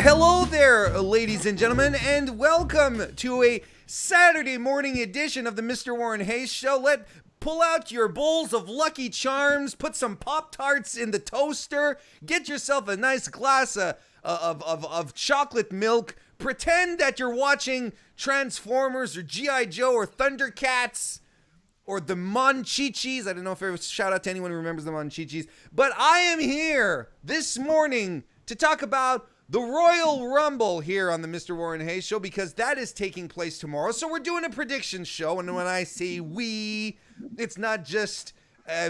Hello there, ladies and gentlemen, and welcome to a Saturday morning edition of the MrWarrenHayes Show. Pull out your bowls of Lucky Charms, put some Pop-Tarts in the toaster, get yourself a nice glass of chocolate milk, pretend that you're watching Transformers or G.I. Joe or Thundercats or the Monchichis. I don't know if it was shout out to anyone who remembers the Monchichis, but I am here this morning to talk about the Royal Rumble here on the MrWarrenHayes Show, because that is taking place tomorrow. So we're doing a prediction show, and when I say we, it's not just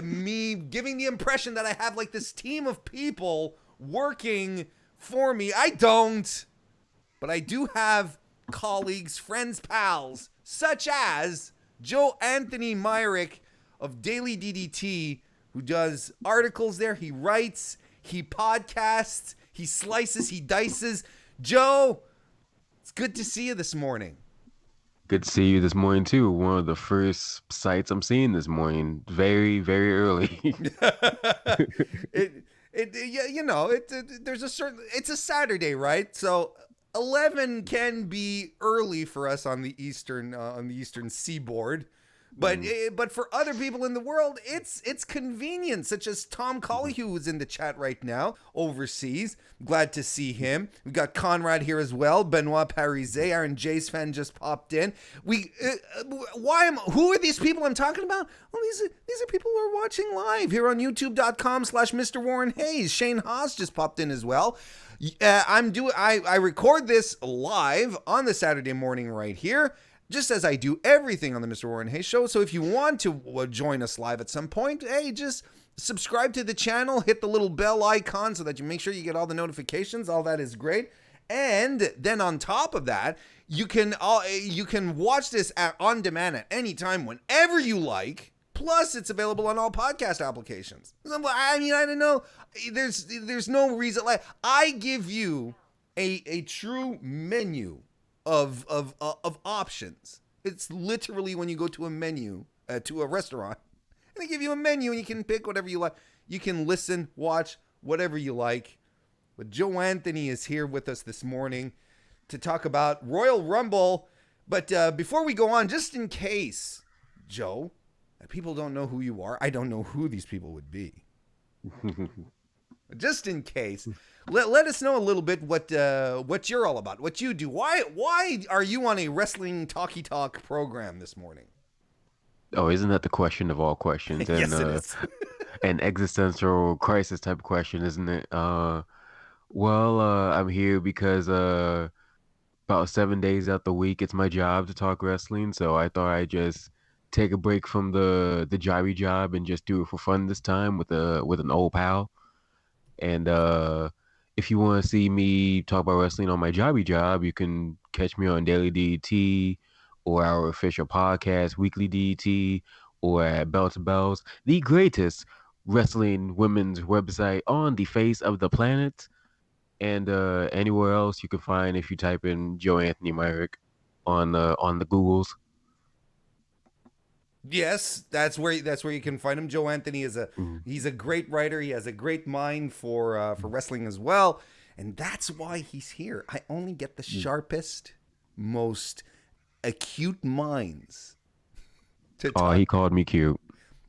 me giving the impression that I have like this team of people working for me. I don't. But I do have colleagues, friends, pals, such as Joe Anthony Myrick of DailyDDT, who does articles there. He writes, he podcasts, he slices, he dices. Joe, it's good to see you this morning. Good to see you this morning too. One of the first sights I'm seeing this morning. Very, very early. It's a Saturday, right? So 11 can be early for us on the eastern seaboard. But for other people in the world, it's convenient, such as Tom Colley, who is in the chat right now overseas. Glad to see him. We got Conrad here as well. Benoit Parizet, Aaron Jace fan just popped in. Who are these people I'm talking about? Well, these are people who are watching live here on YouTube.com/MrWarrenHayes. Shane Haas just popped in as well. I record this live on the Saturday morning right here, just as I do everything on the MrWarrenHayes Show. So if you want to join us live at some point, hey, just subscribe to the channel, hit the little bell icon so that you make sure you get all the notifications. All that is great. And then on top of that, you can watch this on demand at any time, whenever you like. Plus, it's available on all podcast applications. I mean, I don't know. There's no reason. Like, I give you a true menu of options. It's literally when you go to a menu to a restaurant, and they give you a menu and you can pick whatever you like. You can listen, watch whatever you like. But Joe Anthony is here with us this morning to talk about Royal Rumble. But before we go on, just in case, Joe, people don't know who you are, I don't know who these people would be. Just in case, let us know a little bit what you're all about, what you do. Why are you on a wrestling talkie talk program this morning? Oh, isn't that the question of all questions? And, yes, it is. An existential crisis type of question, isn't it? I'm here because about 7 days out the week, it's my job to talk wrestling. So I thought I'd just take a break from the jobby job and just do it for fun this time with an old pal. And if you want to see me talk about wrestling on my jobby job, you can catch me on DailyDDT or our official podcast, Weekly DDT, or at Bell to Bells, the greatest wrestling women's website on the face of the planet. And anywhere else you can find if you type in Joe Anthony Myrick on the Googles. Yes, that's where you can find him. Joe Anthony he's a great writer. He has a great mind for wrestling as well, and that's why he's here. I only get the sharpest, most acute minds to talk. Oh, he called me cute.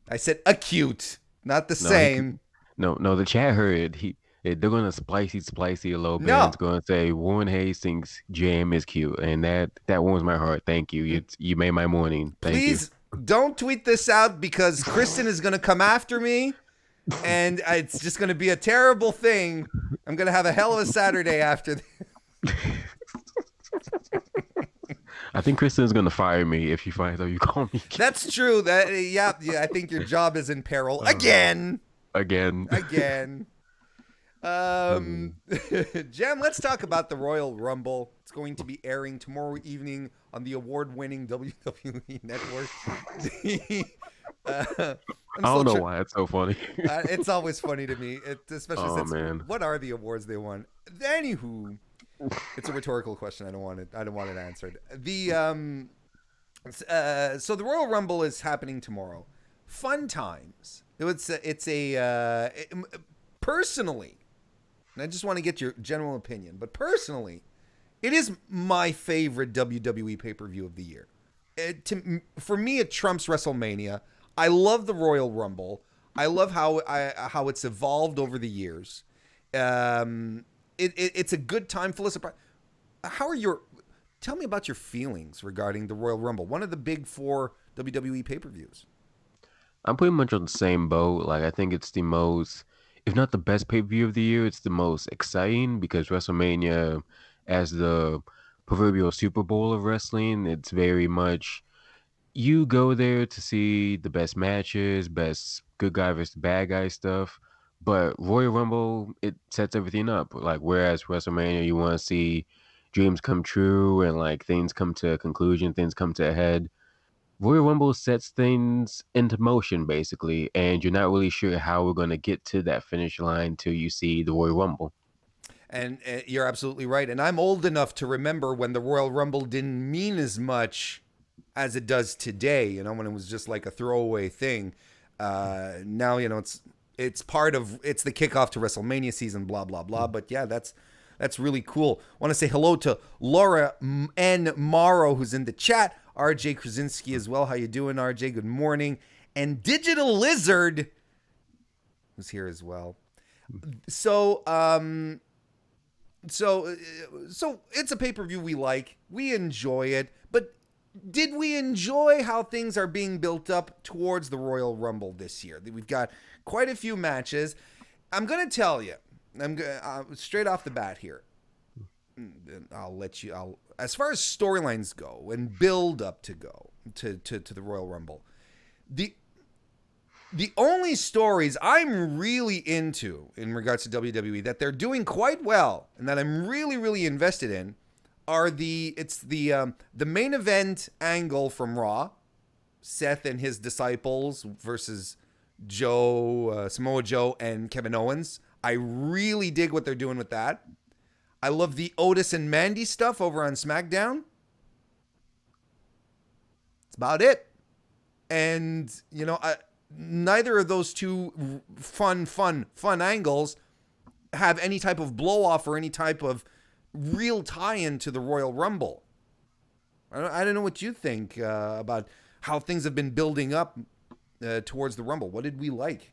I said acute, not the same. No, the chat heard. They're gonna spicy a little bit. No. It's gonna say Warren Hayes thinks JM is cute, and that warms my heart. Thank you. You made my morning. Thank Please don't tweet this out, because Kristen is gonna come after me, and it's just gonna be a terrible thing. I'm gonna have a hell of a Saturday after this. I think Kristen's gonna fire me if she finds out you call me cute. That's true. Yeah. I think your job is in peril again. Again. Jem, let's talk about the Royal Rumble. It's going to be airing tomorrow evening on the award-winning WWE Network. I don't know why it's so funny. It's always funny to me, especially since man. What are the awards they won? Anywho, it's a rhetorical question. I don't want it answered. So the Royal Rumble is happening tomorrow. Fun times. Personally, and I just want to get your general opinion. But personally, it is my favorite WWE pay-per-view of the year. For me, it trumps WrestleMania. I love the Royal Rumble. I love how it's evolved over the years. It's a good time. Felicity, tell me about your feelings regarding the Royal Rumble, one of the big four WWE pay-per-views. I'm pretty much on the same boat. Like, I think it's the most, if not the best pay-per-view of the year, it's the most exciting because WrestleMania, as the proverbial Super Bowl of wrestling, it's very much you go there to see the best matches, best good guy versus bad guy stuff. But Royal Rumble, it sets everything up. Like, whereas WrestleMania, you want to see dreams come true and like things come to a conclusion, things come to a head. Royal Rumble sets things into motion basically, and you're not really sure how we're going to get to that finish line till you see the Royal Rumble. And you're absolutely right. And I'm old enough to remember when the Royal Rumble didn't mean as much as it does today, you know, when it was just like a throwaway thing. Now, you know, it's part of, it's the kickoff to WrestleMania season, blah, blah, blah. But yeah, that's really cool. I want to say hello to Laura N. Morrow, who's in the chat. RJ Krasinski as well. How you doing, RJ? Good morning. And Digital Lizard, who's here as well. So it's a pay-per-view we like. We enjoy it. But did we enjoy how things are being built up towards the Royal Rumble this year? We've got quite a few matches. I'm going to tell you, straight off the bat here, as far as storylines go and build up to the Royal Rumble, the only stories I'm really into in regards to WWE that they're doing quite well and that I'm really, really invested in are the main event angle from Raw, Seth and his disciples versus Samoa Joe and Kevin Owens. I really dig what they're doing with that. I love the Otis and Mandy stuff over on SmackDown. That's about it. And, you know, neither of those two fun angles have any type of blow-off or any type of real tie-in to the Royal Rumble. I don't know what you think about how things have been building up towards the Rumble. What did we like?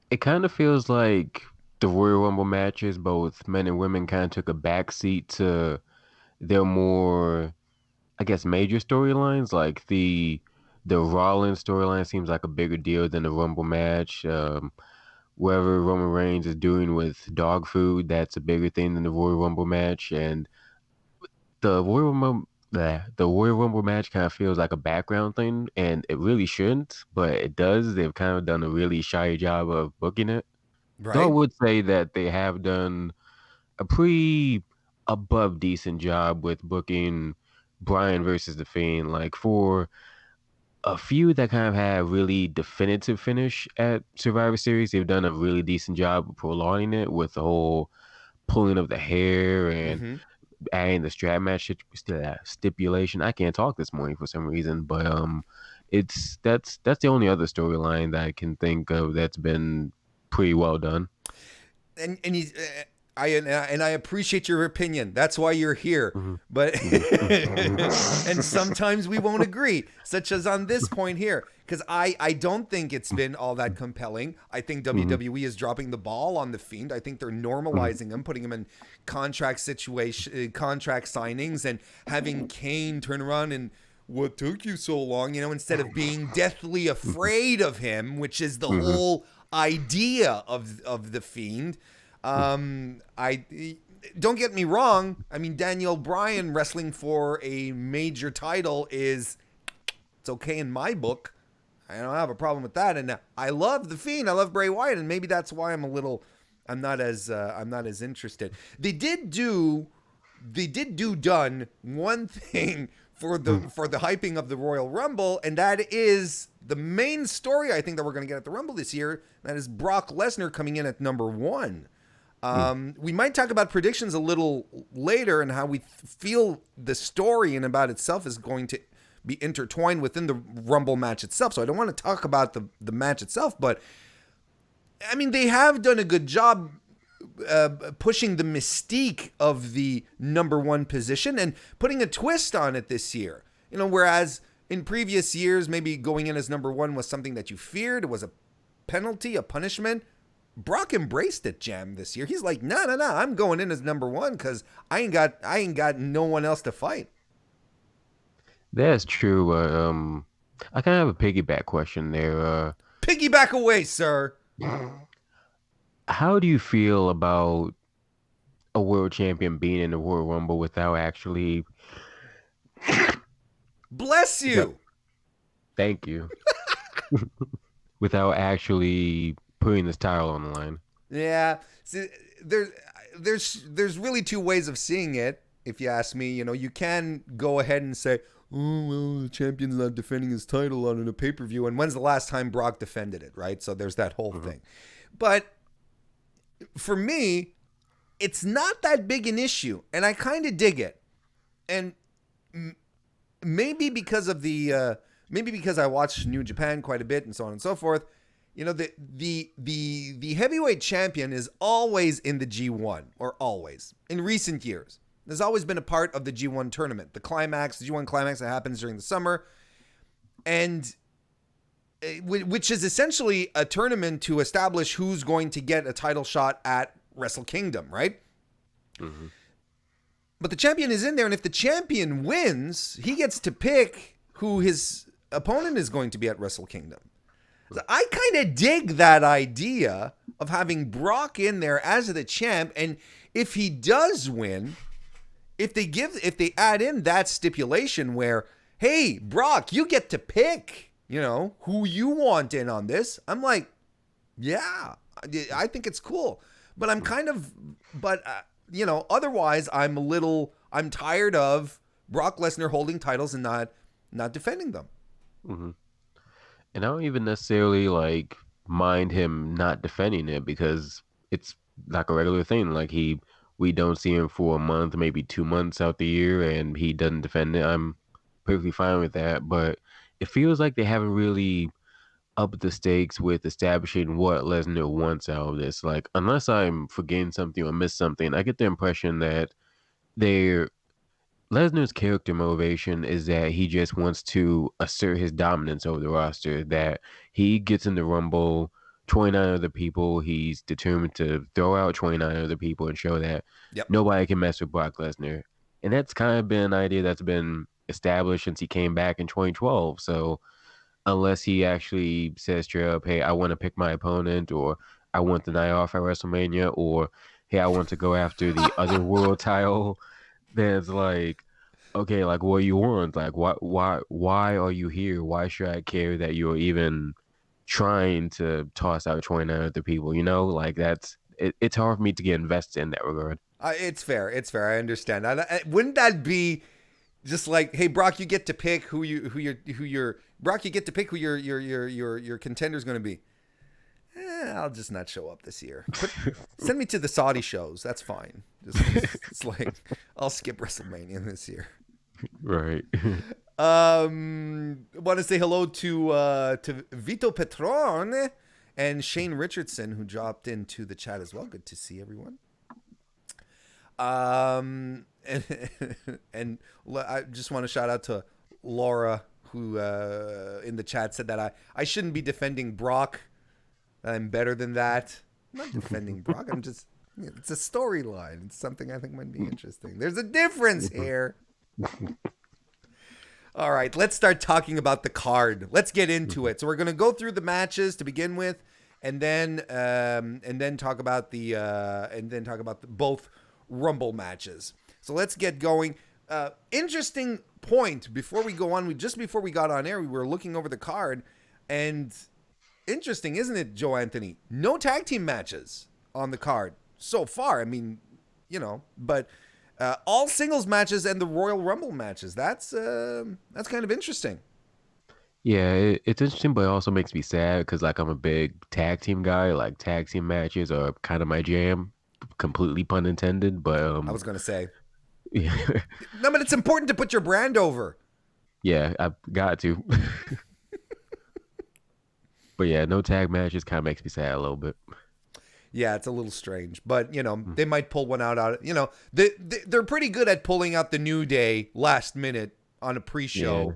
It kind of feels like the Royal Rumble matches, both men and women, kind of took a backseat to their more, I guess, major storylines. Like the Rollins storyline seems like a bigger deal than the Rumble match. Whatever Roman Reigns is doing with dog food, that's a bigger thing than the Royal Rumble match. And the Royal Rumble match kind of feels like a background thing, and it really shouldn't, but it does. They've kind of done a really shy job of booking it. Right. Though I would say that they have done a pretty above decent job with booking Bryan versus The Fiend. Like, for a few that kind of had a really definitive finish at Survivor Series, they've done a really decent job of prolonging it with the whole pulling of the hair and adding the strap match stipulation. I can't talk this morning for some reason, but that's the only other storyline that I can think of that's been pretty well done. And I appreciate your opinion. That's why you're here. But and sometimes we won't agree, such as on this point here, because I don't think it's been all that compelling. I think WWE is dropping the ball on The Fiend. I think they're normalizing him, putting him in contract signings, and having Kane turn around and, what took you so long, you know, instead of being deathly afraid of him, which is the whole idea of The Fiend. I don't get me wrong. I mean, Daniel Bryan wrestling for a major title it's okay in my book. I don't have a problem with that. And I love The Fiend. I love Bray Wyatt, and maybe that's why I'm not as interested. They did done one thing for the hyping of the Royal Rumble, and that is the main story I think that we're going to get at the Rumble this year. That is Brock Lesnar coming in at number 1. We might talk about predictions a little later and how we feel the story and about itself is going to be intertwined within the Rumble match itself. So I don't want to talk about the match itself, but I mean, they have done a good job pushing the mystique of the number one position and putting a twist on it this year. Whereas in previous years, maybe going in as number one was something that you feared. It was a penalty, a punishment. Brock embraced it, Jam, this year. He's like, no, I'm going in as number one because I ain't got no one else to fight. That's true. I kind of have a piggyback question there. Piggyback away, sir. How do you feel about a world champion being in the Royal Rumble without actually... Bless you. Thank you. Without actually putting this title on the line. Yeah. See, there's really two ways of seeing it, if you ask me. You can go ahead and say, oh, well, the champion's not defending his title on a pay-per-view. And when's the last time Brock defended it, right? So there's that whole thing. But for me, it's not that big an issue. And I kind of dig it. And maybe because of maybe because I watch New Japan quite a bit and so on and so forth, the heavyweight champion is always in the G1, or always in recent years. There's always been a part of the G1 tournament, the G1 climax that happens during the summer, and which is essentially a tournament to establish who's going to get a title shot at Wrestle Kingdom, right? Mm-hmm. But the champion is in there, and if the champion wins, he gets to pick who his opponent is going to be at Wrestle Kingdom. So I kind of dig that idea of having Brock in there as the champ, and if he does win, if they add in that stipulation where, hey, Brock, you get to pick, who you want in on this, I'm like, yeah, I think it's cool. But otherwise I'm tired of Brock Lesnar holding titles and not defending them. Mm-hmm. And I don't even necessarily mind him not defending it because it's like a regular thing. We don't see him for a month, maybe 2 months out the year, and he doesn't defend it. I'm perfectly fine with that. But it feels like they haven't really upped the stakes with establishing what Lesnar wants out of this. Unless I'm forgetting something or missed something, I get the impression that Lesnar's character motivation is that he just wants to assert his dominance over the roster, that he gets in the Rumble, 29 other people, he's determined to throw out 29 other people and show that nobody can mess with Brock Lesnar. And that's kind of been an idea that's been established since he came back in 2012. So unless he actually says straight up, hey, I want to pick my opponent, or I want the night off at WrestleMania, or hey, I want to go after the other world title, then it's okay, what do you want? Why are you here? Why should I care that you're even trying to toss out 29 other people? It's hard for me to get invested in that regard. It's fair. I understand. Wouldn't that be just hey, Brock, you get to pick who your contender's going to be. I'll just not show up this year. Send me to the Saudi shows. That's fine. It's I'll skip WrestleMania this year. Right. Want to say hello to Vito Petrone and Shane Richardson, who dropped into the chat as well. Good to see everyone. And I just want to shout out to Laura, who in the chat said that I shouldn't be defending Brock. I'm better than that. I'm not defending Brock. I'm just, it's a storyline. It's something I think might be interesting. There's a difference here. All right, let's start talking about the card. Let's get into it. So we're going to go through the matches to begin with, and then talk about both Rumble matches. So let's get going. Interesting point before we go on. Just before we got on air, we were looking over the card, and interesting, isn't it, Joe Anthony? No tag team matches on the card so far. I mean, but all singles matches and the Royal Rumble matches. That's kind of interesting. Yeah, it's interesting, but it also makes me sad because I'm a big tag team guy. Tag team matches are kind of my jam, completely pun intended. But I was gonna say, yeah. No, but it's important to put your brand over. Yeah, I've got to. But yeah, no tag matches kind of makes me sad a little bit. Yeah, it's a little strange, but they might pull one out. They're pretty good at pulling out the New Day last minute on a pre-show,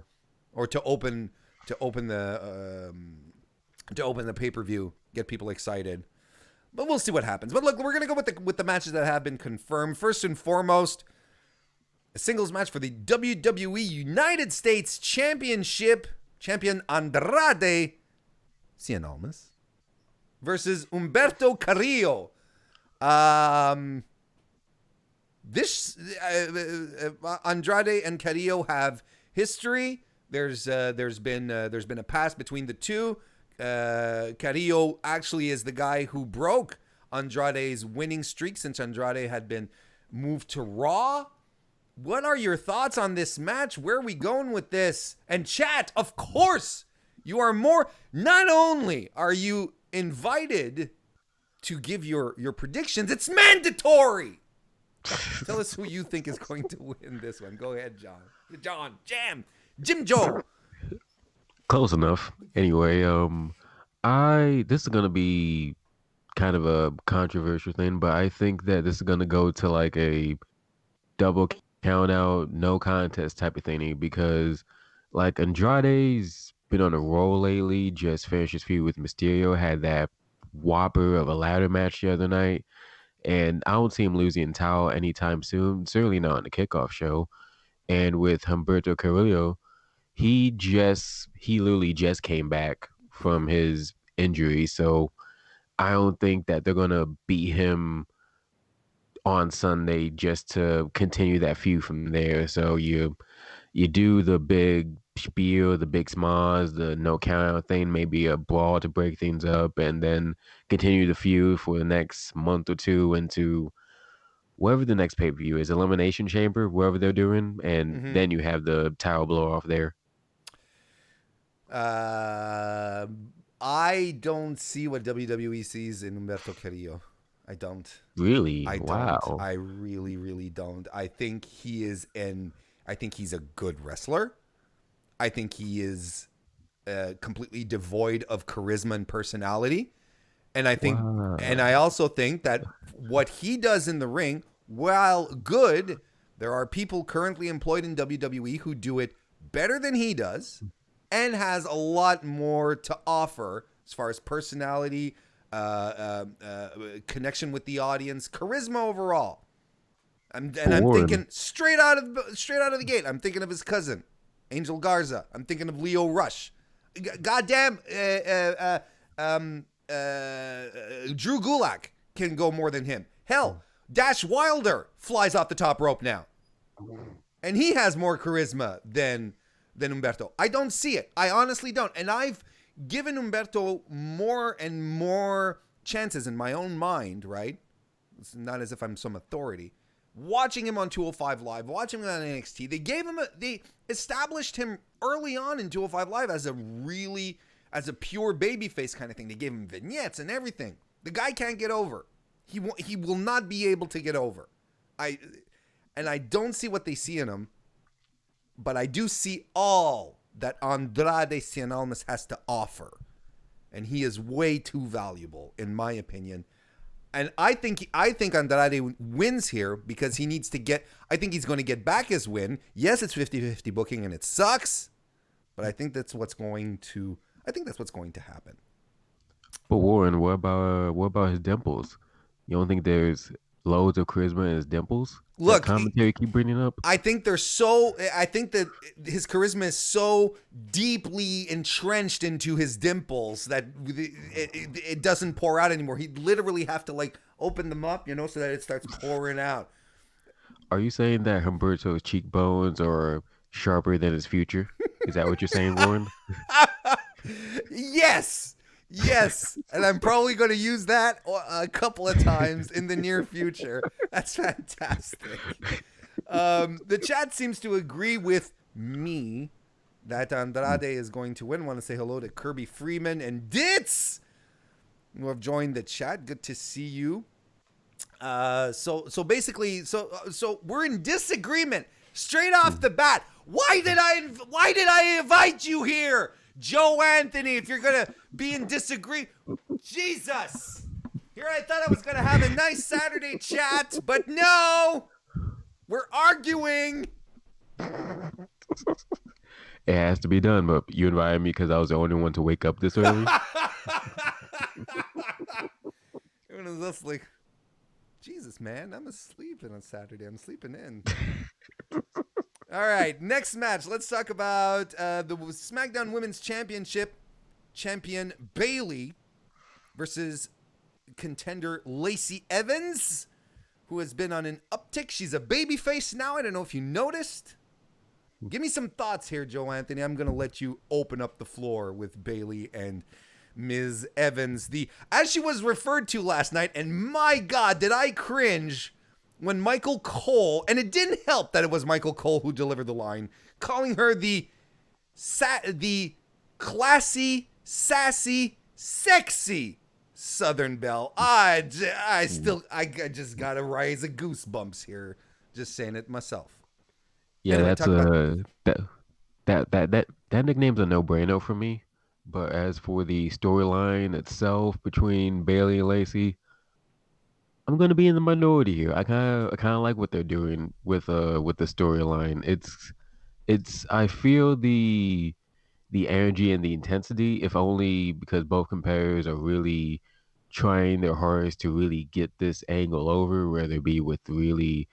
or to open the pay-per-view, get people excited. But we'll see what happens. But look, we're gonna go with the matches that have been confirmed. First and foremost, a singles match for the WWE United States Championship. Champion Andrade Cien Almas versus Humberto Carrillo. Andrade and Carrillo have history. There's been a past between the two. Carrillo actually is the guy who broke Andrade's winning streak since Andrade had been moved to Raw. What are your thoughts on this match? Where are we going with this? And chat, of course, you are not only are you invited to give your predictions, it's mandatory. Tell us who you think is going to win this one. Go ahead, John. Jim Joe. Close enough. Anyway, this is gonna be kind of a controversial thing, but I think that this is gonna go to like a double count out, no contest type of thingy, because like Andrade's been on a roll lately. Just finished his feud with Mysterio, had that whopper of a ladder match the other night, and I don't see him losing towel anytime soon. Certainly not on the kickoff show. And with Humberto Carrillo, he literally just came back from his injury, so I don't think that they're gonna beat him on Sunday just to continue that feud from there. So you do the big spiel, the big smas, the no count out thing, maybe a brawl to break things up, and then continue the feud for the next month or two into whatever the next pay-per-view is, Elimination Chamber, wherever they're doing, and then you have the towel blow off there. I don't see what WWE sees in Humberto Carrillo. I don't. Really? Don't. I really, really don't. I think he's a good wrestler. I think he is completely devoid of charisma and personality. And I also think that what he does in the ring, while good, there are people currently employed in WWE who do it better than he does and has a lot more to offer as far as personality, connection with the audience, charisma overall. I'm thinking straight out of the gate. I'm thinking of his cousin, Angel Garza. I'm thinking of Leo Rush. Goddamn, Drew Gulak can go more than him. Hell, Dash Wilder flies off the top rope now, and he has more charisma than Humberto. I don't see it. I honestly don't. And I've given Humberto more and more chances in my own mind, right? It's not as if I'm some authority. Watching him on 205 Live, watching him on NXT, they established him early on in 205 Live as a pure babyface kind of thing. They gave him vignettes and everything. The guy can't get over. He will not be able to get over. I don't see what they see in him, but I do see all that Andrade Cien Almas has to offer, and he is way too valuable, in my opinion. And I think Andrade wins here because he needs to get. I think he's going to get back his win. Yes, it's 50-50 booking and it sucks, but I think that's what's going to happen. But Warren, what about his dimples? You don't think there's loads of charisma in his dimples? Look, that commentary keep bringing up. I think that his charisma is so deeply entrenched into his dimples that it doesn't pour out anymore. He'd literally have to like open them up, so that it starts pouring out. Are you saying that Humberto's cheekbones are sharper than his future? Is that what you're saying, Warren? Yes, and I'm probably going to use that a couple of times in the near future. That's fantastic. The chat seems to agree with me that Andrade is going to win. I want to say hello to Kirby Freeman and Ditz, who have joined the chat. Good to see you. So basically, we're in disagreement straight off the bat. Why did I invite you here, Joe Anthony? If you're gonna be in disagree, Jesus. Here I thought I was going to have a nice Saturday chat, but no! We're arguing! It has to be done, but you invited me because I was the only one to wake up this early. It was just like, Jesus, man, I'm asleep on Saturday. I'm sleeping in. All right, next match. Let's talk about the SmackDown Women's Championship champion Bayley versus contender Lacey Evans, who has been on an uptick. She's a babyface now. I don't know if you noticed. Give me some thoughts here, Joe Anthony. I'm going to let you open up the floor with Bayley and Ms. Evans, as she was referred to last night, and my God, did I cringe when Michael Cole, and it didn't help that it was Michael Cole who delivered the line, calling her the classy, sassy, sexy Southern Belle. I just got a rise of goosebumps here, just saying it myself. Yeah, Anyway, that nickname's a no-brainer for me. But as for the storyline itself between Bayley and Lacey, I'm gonna be in the minority here. I kind of like what they're doing with the storyline. I feel the energy and the intensity, if only because both competitors are really trying their hardest to really get this angle over, whether it be with really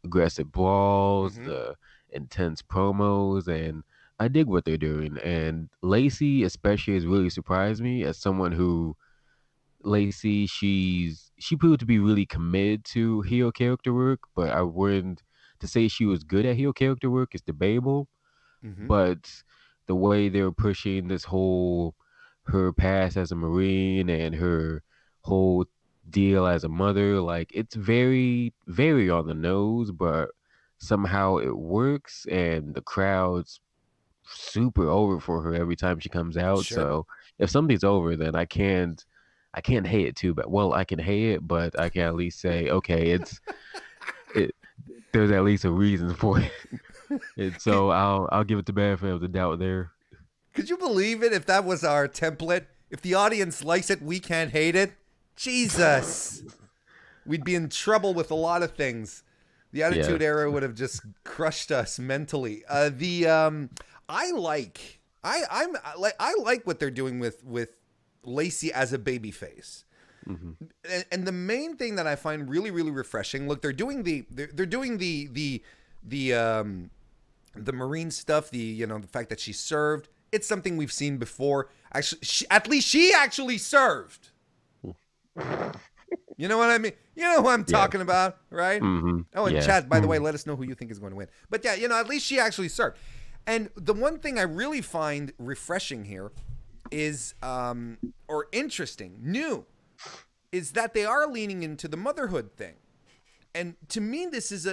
aggressive brawls, the intense promos, and I dig what they're doing. And Lacey especially has really surprised me as someone who she proved to be really committed to heel character work, but I wouldn't to say she was good at heel character work is debatable. But the way they're pushing this whole her past as a Marine and her whole deal as a mother, like it's very, very on the nose, but somehow it works and the crowd's super over for her every time she comes out. Sure. So if something's over, then I can't hate it too bad. Well, I can hate it, but I can at least say, okay, there's at least a reason for it. So I'll give it the benefit of the doubt there. Could you believe it if that was our template? If the audience likes it, we can't hate it. Jesus. We'd be in trouble with a lot of things. The Attitude Era would have just crushed us mentally. I like what they're doing with Lacey as a babyface. And the main thing that I find really, really refreshing, look, they're doing the Marine stuff, the fact that she served. It's something we've seen before. Actually, she actually served. You know what I mean? You know who I'm talking about, right? Oh, and chat, by the way, let us know who you think is going to win. But yeah, at least she actually served. And the one thing I really find refreshing here is, or interesting, new, is that they are leaning into the motherhood thing. And to me, this is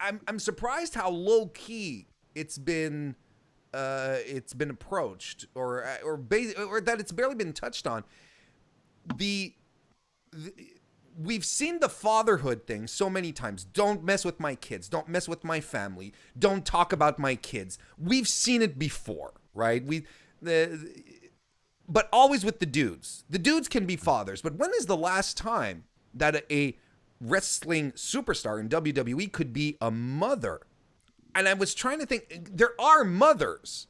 I'm surprised how low key it's been approached, or that it's barely been touched on. We've seen the fatherhood thing so many times. Don't mess with my kids. Don't mess with my family. Don't talk about my kids. We've seen it before, right? But always with the dudes. The dudes can be fathers, but when is the last time that a wrestling superstar in WWE could be a mother? And I was trying to think, there are mothers.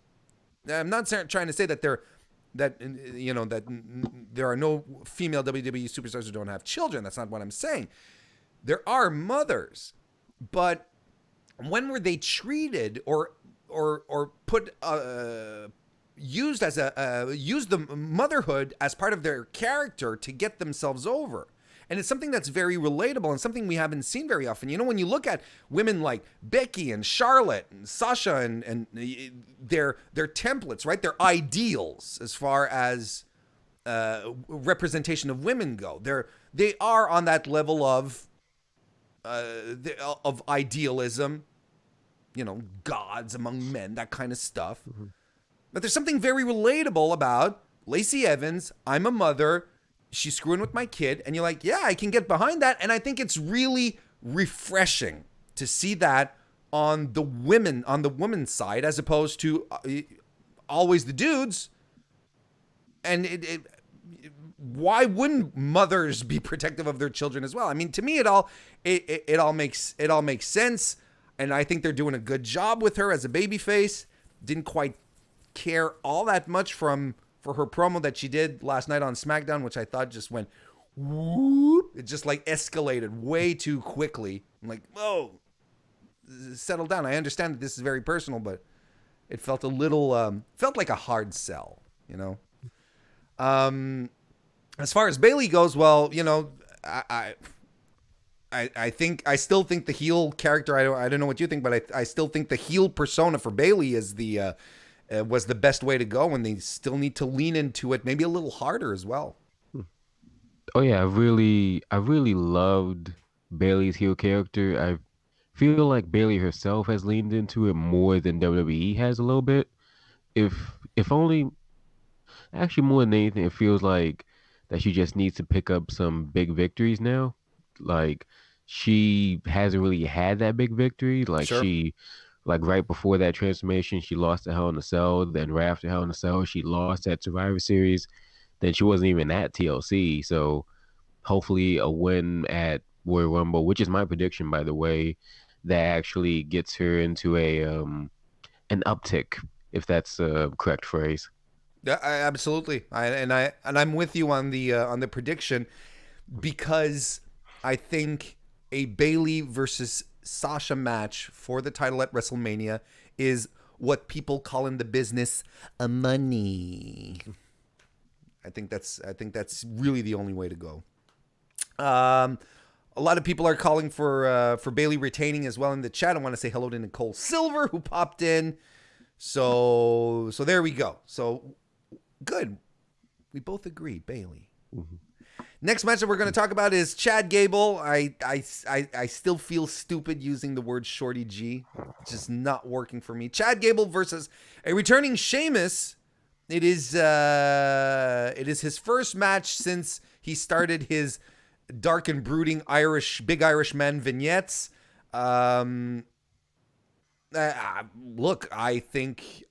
I'm not trying to say that there are no female WWE superstars who don't have children. That's not what I'm saying. There are mothers, but when were they treated or put used the motherhood as part of their character to get themselves over? And it's something that's very relatable and something we haven't seen very often. When you look at women like Becky and Charlotte and Sasha and their templates, right? Their ideals as far as representation of women go. They are on that level of idealism, gods among men, that kind of stuff. But there's something very relatable about Lacey Evans. I'm a mother. She's screwing with my kid. And you're like, yeah, I can get behind that. And I think it's really refreshing to see that on the women's side, as opposed to always the dudes. And why wouldn't mothers be protective of their children as well? I mean, to me, it all makes sense, and I think they're doing a good job with her as a babyface. Didn't quite care all that much for her promo that she did last night on SmackDown, which I thought just went whoop. It just like escalated way too quickly. I'm like, whoa, settle down. I understand that this is very personal, but it felt a little felt like a hard sell, you know. As far as Bayley goes, well, you know, I still think the heel character. I don't know what you think, but I still think the heel persona for Bayley is was the best way to go, and they still need to lean into it maybe a little harder as well. Oh yeah, I really loved Bayley's heel character. I feel like Bayley herself has leaned into it more than WWE has a little bit. If only, actually more than anything, it feels like that she just needs to pick up some big victories now. Like she hasn't really had that big victory. Like Sure. like right before that transformation, she lost to Hell in a Cell. Then right after Hell in a Cell, she lost at Survivor Series. Then she wasn't even at TLC. So hopefully a win at Royal Rumble, which is my prediction, by the way, that actually gets her into an uptick, if that's a correct phrase. Yeah, absolutely. I'm with you on the prediction, because I think a Bayley versus Sasha match for the title at WrestleMania is what people call in the business a money. I think that's really the only way to go. A lot of people are calling for Bayley retaining as well in the chat. I want to say hello to Nicole Silver, who popped in. So there we go. So good. We both agree, Bayley. Mm-hmm. Next match that we're going to talk about is Chad Gable. I still feel stupid using the word Shorty G. It's just not working for me. Chad Gable versus a returning Sheamus. It is his first match since he started his dark and brooding big Irish man vignettes. Look, I think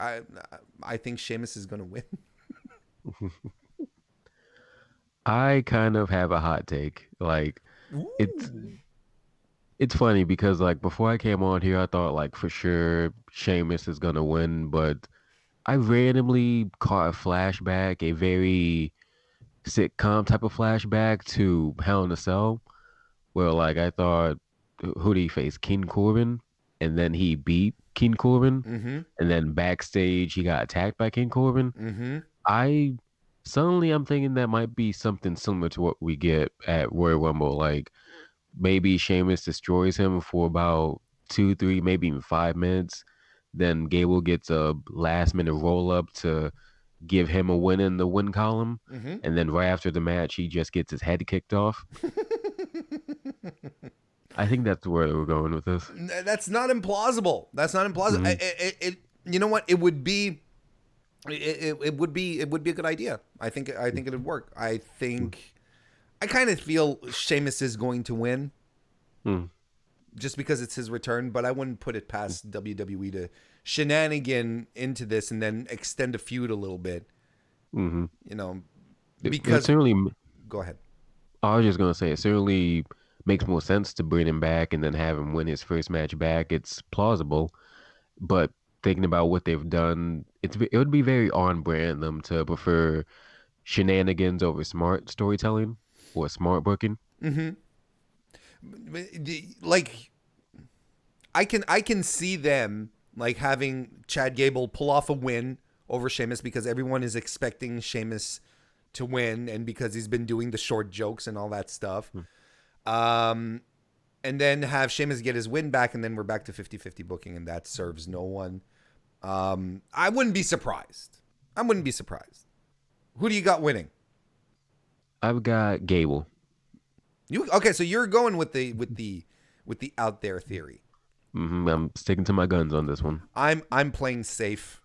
Sheamus is going to win. I kind of have a hot take. Like, it's funny because like before I came on here, I thought like for sure Sheamus is gonna win, but I randomly caught a flashback, a very sitcom type of flashback to Hell in a Cell, where like I thought, who did he face? King Corbin, and then he beat King Corbin, and then backstage he got attacked by King Corbin. I'm thinking that might be something similar to what we get at Royal Rumble. Like maybe Sheamus destroys him for about 2, 3, maybe even 5 minutes. Then Gable gets a last minute roll up to give him a win in the win column. And then right after the match, he just gets his head kicked off. I think that's where we're going with this. That's not implausible. You know what? It would be a good idea. I think it would work. I kind of feel Sheamus is going to win, just because it's his return. But I wouldn't put it past WWE to shenanigan into this and then extend a feud a little bit. You know, because go ahead. I was just gonna say it certainly makes more sense to bring him back and then have him win his first match back. It's plausible, but thinking about what they've done, it would be very on brand them to prefer shenanigans over smart storytelling or smart booking. Like, I can see them like having Chad Gable pull off a win over Sheamus because everyone is expecting Sheamus to win, and because he's been doing the short jokes and all that stuff. And then have Sheamus get his win back, and then we're back to 50-50 booking, and that serves no one. I wouldn't be surprised. Who do you got winning? I've got Gable. Okay, so you're going with the out there theory. I'm sticking to my guns on this one. I'm playing safe.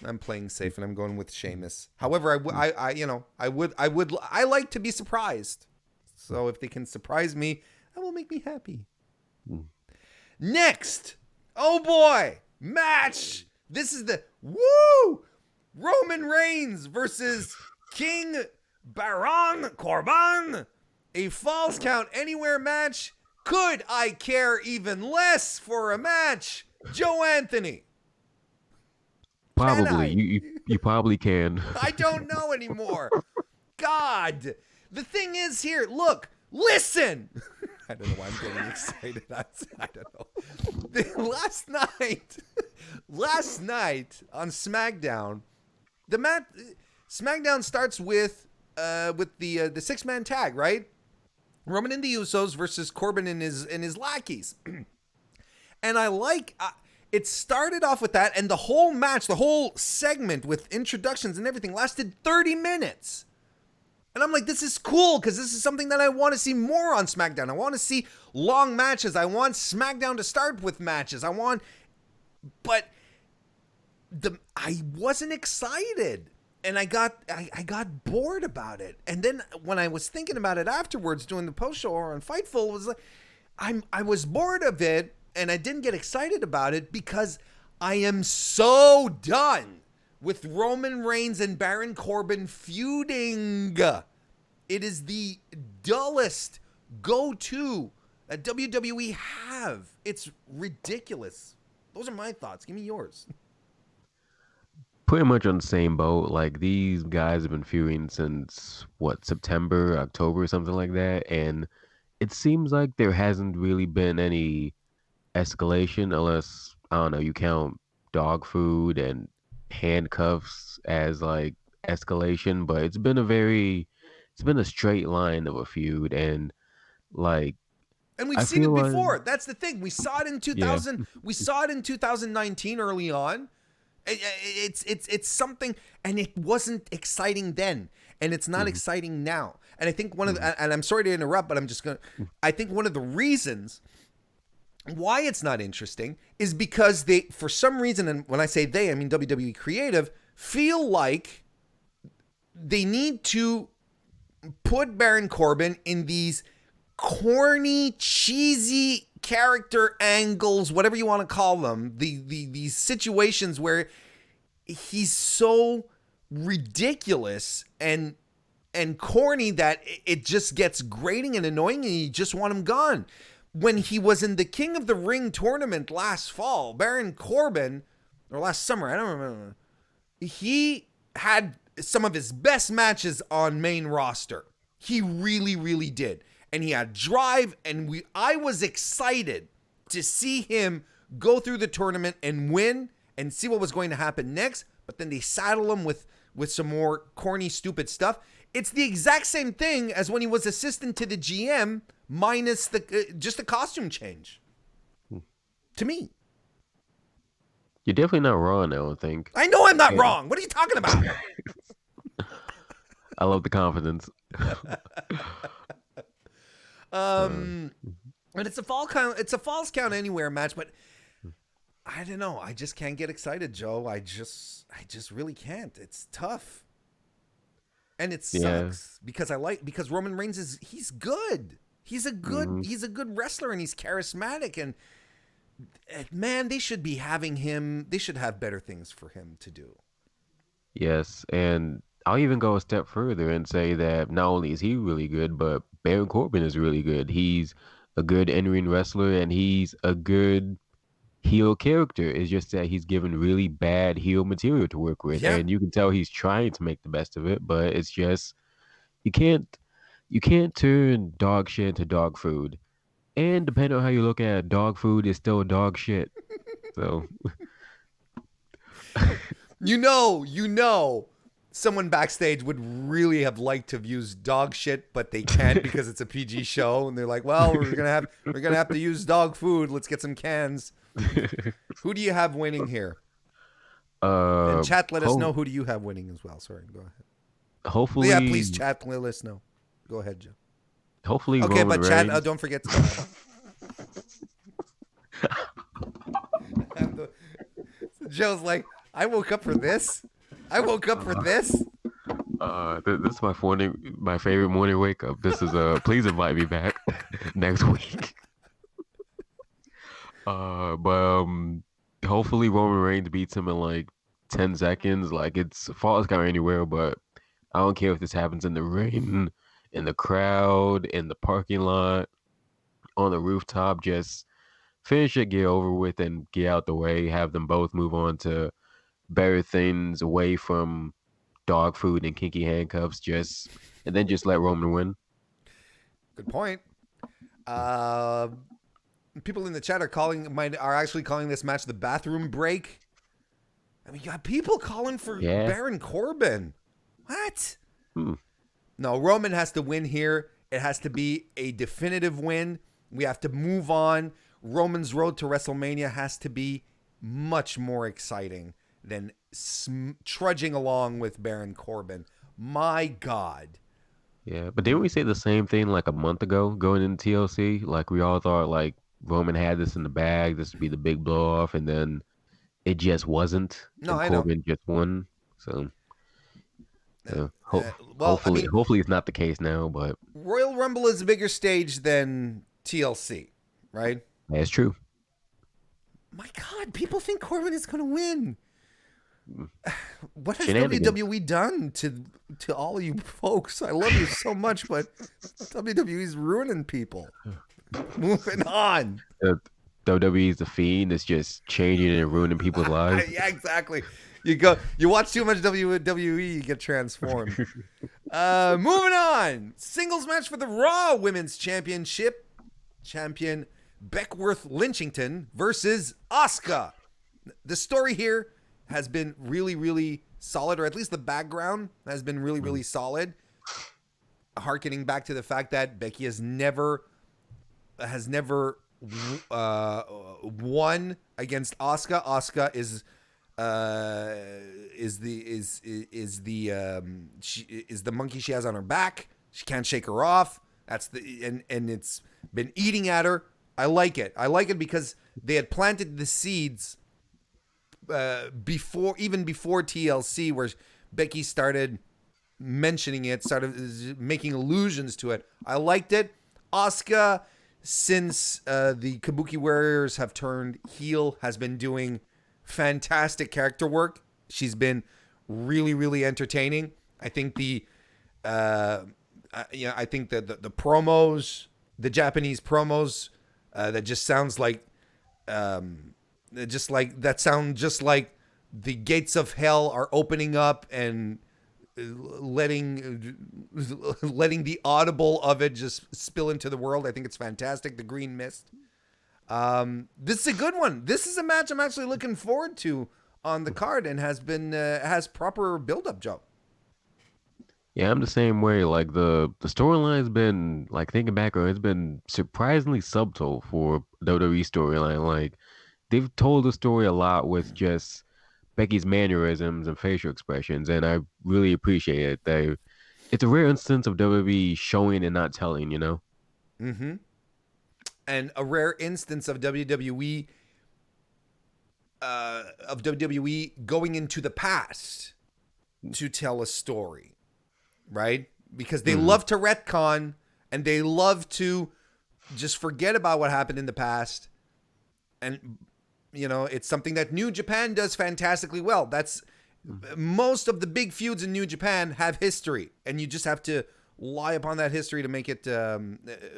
And I'm going with Sheamus. However, I like to be surprised. So if they can surprise me, that will make me happy. Next, oh boy, match. This is the Roman Reigns versus King Baron Corbin. A Falls Count Anywhere match. Could I care even less for a match? Joe Anthony. Probably. You probably can. I don't know anymore. God. The thing is here, look, listen. I don't know why I'm getting excited. I don't know. Last night on SmackDown, SmackDown starts with the 6-man tag, right? Roman and the Usos versus Corbin and his lackeys. And I like it started off with that, and the whole match, the whole segment with introductions and everything lasted 30 minutes. And I'm like, this is cool because this is something that I want to see more on SmackDown. I want to see long matches. I want SmackDown to start with matches. But I wasn't excited. And I got bored about it. And then when I was thinking about it afterwards, doing the post show or on Fightful, it was like I was bored of it, and I didn't get excited about it because I am so done with Roman Reigns and Baron Corbin feuding. It is the dullest go-to that WWE have. It's ridiculous. Those are my thoughts. Give me yours. Pretty much on the same boat. Like, these guys have been feuding since September, October, something like that, and it seems like there hasn't really been any escalation, unless, I don't know, you count dog food and handcuffs as like escalation, but it's been a straight line of a feud, and like, and we've seen it before. That's the thing. We saw it in 2000. Yeah. We saw it in 2019 early on. It's something, and it wasn't exciting then, and it's not exciting now. And I think and I'm sorry to interrupt, but I think one of the reasons why it's not interesting is because they, for some reason, and when I say they, I mean WWE Creative, feel like they need to put Baron Corbin in these corny, cheesy character angles, whatever you want to call them, these situations where he's so ridiculous and corny that it just gets grating and annoying, and you just want him gone. When he was in the King of the Ring tournament last fall, Baron Corbin, or last summer, I don't remember, he had some of his best matches on main roster. He really, really did. And he had drive, and I was excited to see him go through the tournament and win and see what was going to happen next. But then they saddle him with some more corny, stupid stuff. It's the exact same thing as when he was assistant to the GM, minus just the costume change. To me. You're definitely not wrong, I don't think. I know I'm not wrong. What are you talking about? I love the confidence. But it's a falls count anywhere match, but I don't know. I just can't get excited, Joe. I just really can't. It's tough. And it sucks because Roman Reigns he's good. He's a good wrestler, and he's charismatic, and man, they should have better things for him to do. Yes, and I'll even go a step further and say that not only is he really good, but Baron Corbin is really good. He's a good in-ring wrestler, and he's a good heel character. It's just that he's given really bad heel material to work with, and you can tell he's trying to make the best of it, but it's just you can't turn dog shit into dog food. And depending on how you look at it, dog food is still dog shit. So you know someone backstage would really have liked to have used dog shit, but they can't because it's a PG show, and they're like, well, we're gonna have to use dog food. Let's get some cans. Who do you have winning here? And chat, let us know who do you have winning as well. Sorry, go ahead. Hopefully, yeah, please chat, let us know. Go ahead, Joe. Hopefully, okay, Roman but Reigns. chat, don't forget to. Joe's like, I woke up for this. This is my favorite morning wake up. This is please invite me back next week. But hopefully Roman Reigns beats him in like 10 seconds. Like, it's falls count anywhere, but I don't care if this happens in the rain, in the crowd, in the parking lot, on the rooftop. Just finish it, get over with, and get out the way. Have them both move on to better things away from dog food and kinky handcuffs. And then just let Roman win. Good point. People in the chat are actually calling this match the bathroom break. I mean, you got people calling for Baron Corbin. What? No, Roman has to win here. It has to be a definitive win. We have to move on. Roman's road to WrestleMania has to be much more exciting than trudging along with Baron Corbin. My God. Yeah, but didn't we say the same thing like a month ago going into TLC? Like we all thought like Roman had this in the bag, this would be the big blow off, and then it just wasn't. No, and Corbin just won. So hopefully it's not the case now, but Royal Rumble is a bigger stage than TLC, right? that's true. My God, people think Corbin is going to win. What has Shenanigans. WWE done to all of you folks? I love you so much, but WWE's ruining people. Moving on. WWE's the Fiend. It's just changing and ruining people's lives. Yeah, exactly. You watch too much WWE, you get transformed. Moving on. Singles match for the Raw Women's Championship. Champion Beckworth Lynchington versus Asuka. The story here has been really, really solid, or at least the background has been really, really solid. Harkening back to the fact that Becky has never won against Asuka. Asuka is the monkey she has on her back. She can't shake her off. And it's been eating at her. I like it. I like it because they had planted the seeds before TLC, where Becky started mentioning it, started making allusions to it. I liked it. Asuka, since the Kabuki Warriors have turned heel, has been doing fantastic character work. She's been really, really entertaining. I think the promos, the Japanese promos, that just sounds like just like the gates of hell are opening up and letting the audible of it just spill into the world. I think it's fantastic. The green mist. This is a good one. This is a match I'm actually looking forward to on the card, and has proper build-up, Joe. Yeah, I'm the same way. Like the storyline's been, like, thinking back on it, it's been surprisingly subtle for WWE storyline. Like they've told the story a lot with just Becky's mannerisms and facial expressions, and I really appreciate it. It's a rare instance of WWE showing and not telling, you know? Mm-hmm. And a rare instance of WWE going into the past to tell a story, right? Because they love to retcon, and they love to just forget about what happened in the past. And, you know, it's something that New Japan does fantastically well. That's most of the big feuds in New Japan have history, and you just have to lie upon that history to make it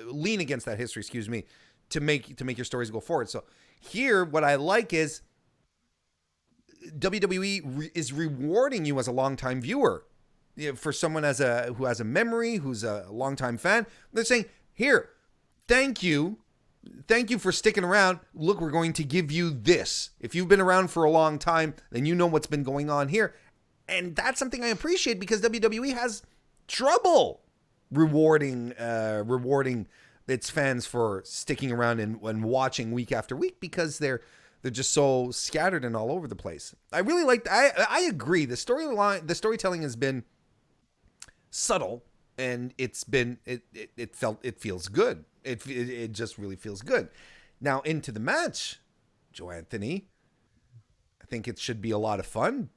lean against that history, to make your stories go forward. So here, what I like is WWE is rewarding you as a longtime viewer. You know, for someone who has a memory, who's a longtime fan, they're saying, "Here, thank you for sticking around. Look, we're going to give you this. If you've been around for a long time, then you know what's been going on here." And that's something I appreciate, because WWE has trouble rewarding its fans for sticking around and watching week after week, because they're just so scattered and all over the place. I really liked. I agree. The storytelling has been subtle, and it feels good. It just really feels good. Now into the match, Joe Anthony. I think it should be a lot of fun.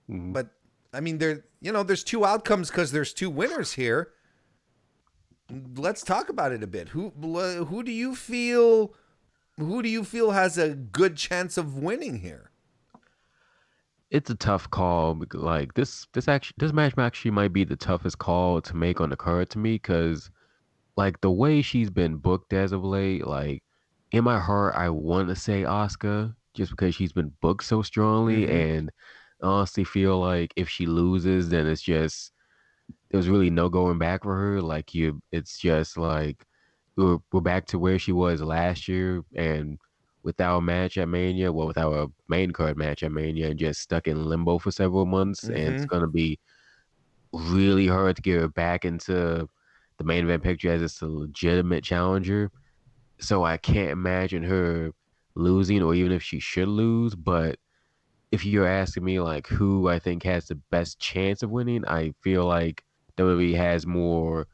Mm-hmm. But I mean, there's two outcomes because there's two winners here. Let's talk about it a bit. Who do you feel has a good chance of winning here? it's a tough call. Like this match actually might be the toughest call to make on the card to me because like the way she's been booked as of late, like in my heart, I want to say Asuka just because she's been booked so strongly, Mm-hmm. and I honestly feel like if she loses, then it's just there's really no going back for her. Like it's just like we're back to where she was last year, and without a match at Mania, well, without a main card match at Mania, and just stuck in limbo for several months, and it's Mm-hmm. gonna be really hard to get her back into the main event picture as it's a legitimate challenger. So I can't imagine her losing, or even if she should lose. But if you're asking me like who I think has the best chance of winning, I feel like WWE has more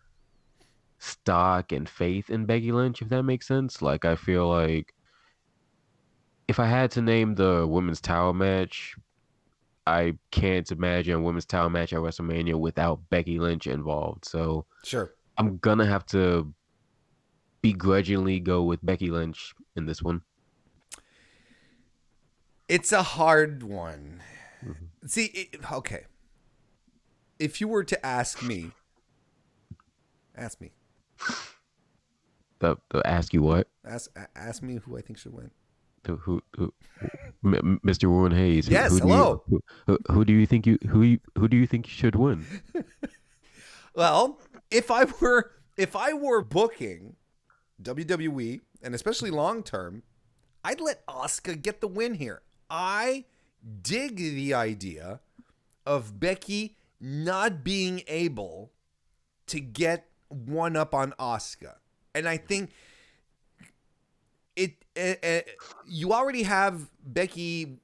stock and faith in Becky Lynch, if that makes sense. Like I feel like if I had to name the women's title match, I can't imagine a women's title match at WrestleMania without Becky Lynch involved. So Sure. I'm gonna have to begrudgingly go with Becky Lynch in this one. It's a hard one. Mhm. See, okay. If you were to ask me, The ask you what? ask me who I think should win. Who Mr. Warren Hayes? Yes, Who do you hello. who do you think who do you think should win? Well, if I were booking WWE and especially long term, I'd let Asuka get the win here. I dig the idea of Becky not being able to get one up on Asuka. And I think you already have Becky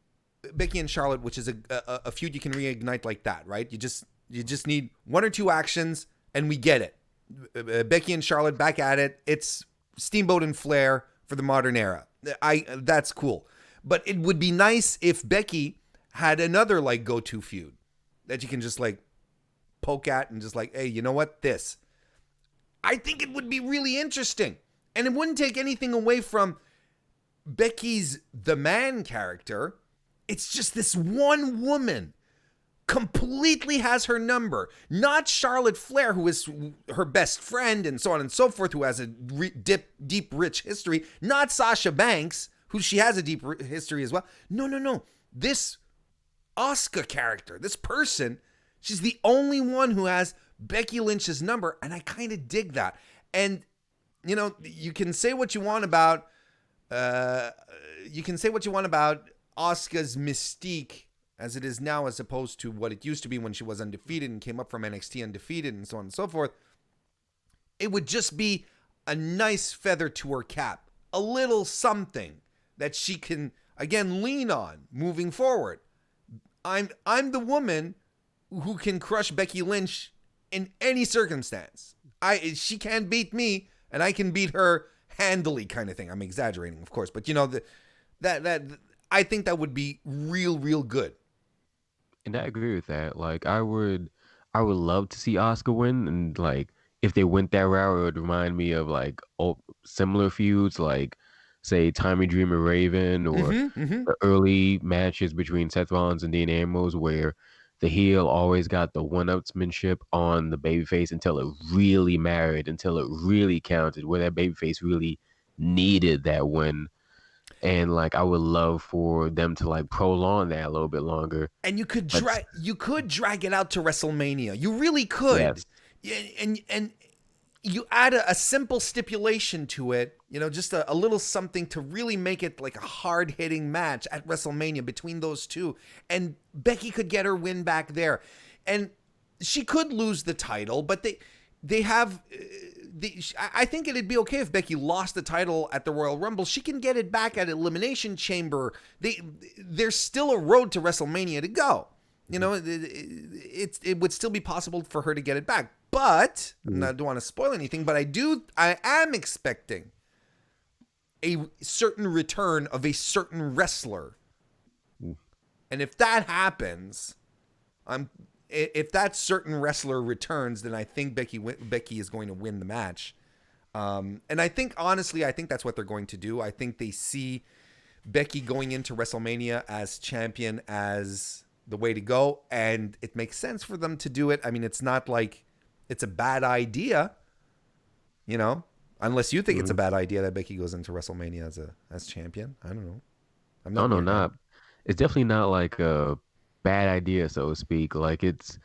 and Charlotte, which is a feud you can reignite like that, right? You just need one or two actions and we get it. Becky and Charlotte back at it. It's Steamboat and Flair for the modern era. That's cool. But it would be nice if Becky had another like go-to feud that you can just like poke at and just like, hey, you know what? This. I think it would be really interesting. And it wouldn't take anything away from Becky's the man character. It's just this one woman completely has her number. Not Charlotte Flair, who is her best friend and so on and so forth, who has a deep, rich history. Not Sasha Banks, who she has a deep history as well. No. This Asuka character, this person, she's the only one who has Becky Lynch's number, and I kind of dig that. And, you know, you can say what you want about Asuka's mystique as it is now, as opposed to what it used to be when she was undefeated and came up from NXT undefeated and so on and so forth. It would just be a nice feather to her cap, a little something that she can again lean on moving forward. I'm the woman who can crush Becky Lynch in any circumstance. She can't beat me, and I can beat her handily, kind of thing. I'm exaggerating, of course, but you know that I think that would be real good. And I agree with that. Like I would love to see Oscar win, and like if they went that route, it would remind me of like similar feuds, like say Tommy Dreamer Raven, or Mm-hmm. the early matches between Seth Rollins and Dean Ambrose, where the heel always got the one-upsmanship on the babyface until it really mattered, until it really counted, where that babyface really needed that win. And like I would love for them to like prolong that a little bit longer. And But you could drag it out to WrestleMania. You really could. yes, And you add a simple stipulation to it, you know, just a little something to really make it like a hard-hitting match at WrestleMania between those two. And Becky could get her win back there. And she could lose the title, but they have I think it'd be okay if Becky lost the title at the Royal Rumble. She can get it back at Elimination Chamber. There's still a road to WrestleMania to go. You know, it would still be possible for her to get it back. But I don't want to spoil anything, but I am expecting a certain return of a certain wrestler. And if that happens, if that certain wrestler returns, then I think Becky is going to win the match. And I think, honestly, that's what they're going to do. I think they see Becky going into WrestleMania as champion as the way to go, and it makes sense for them to do it. I mean, it's not like it's a bad idea, unless you think it's a bad idea that Becky goes into WrestleMania as champion. I don't know. I'm No, not. no, not. It's definitely not like a bad idea, so to speak. Like it's.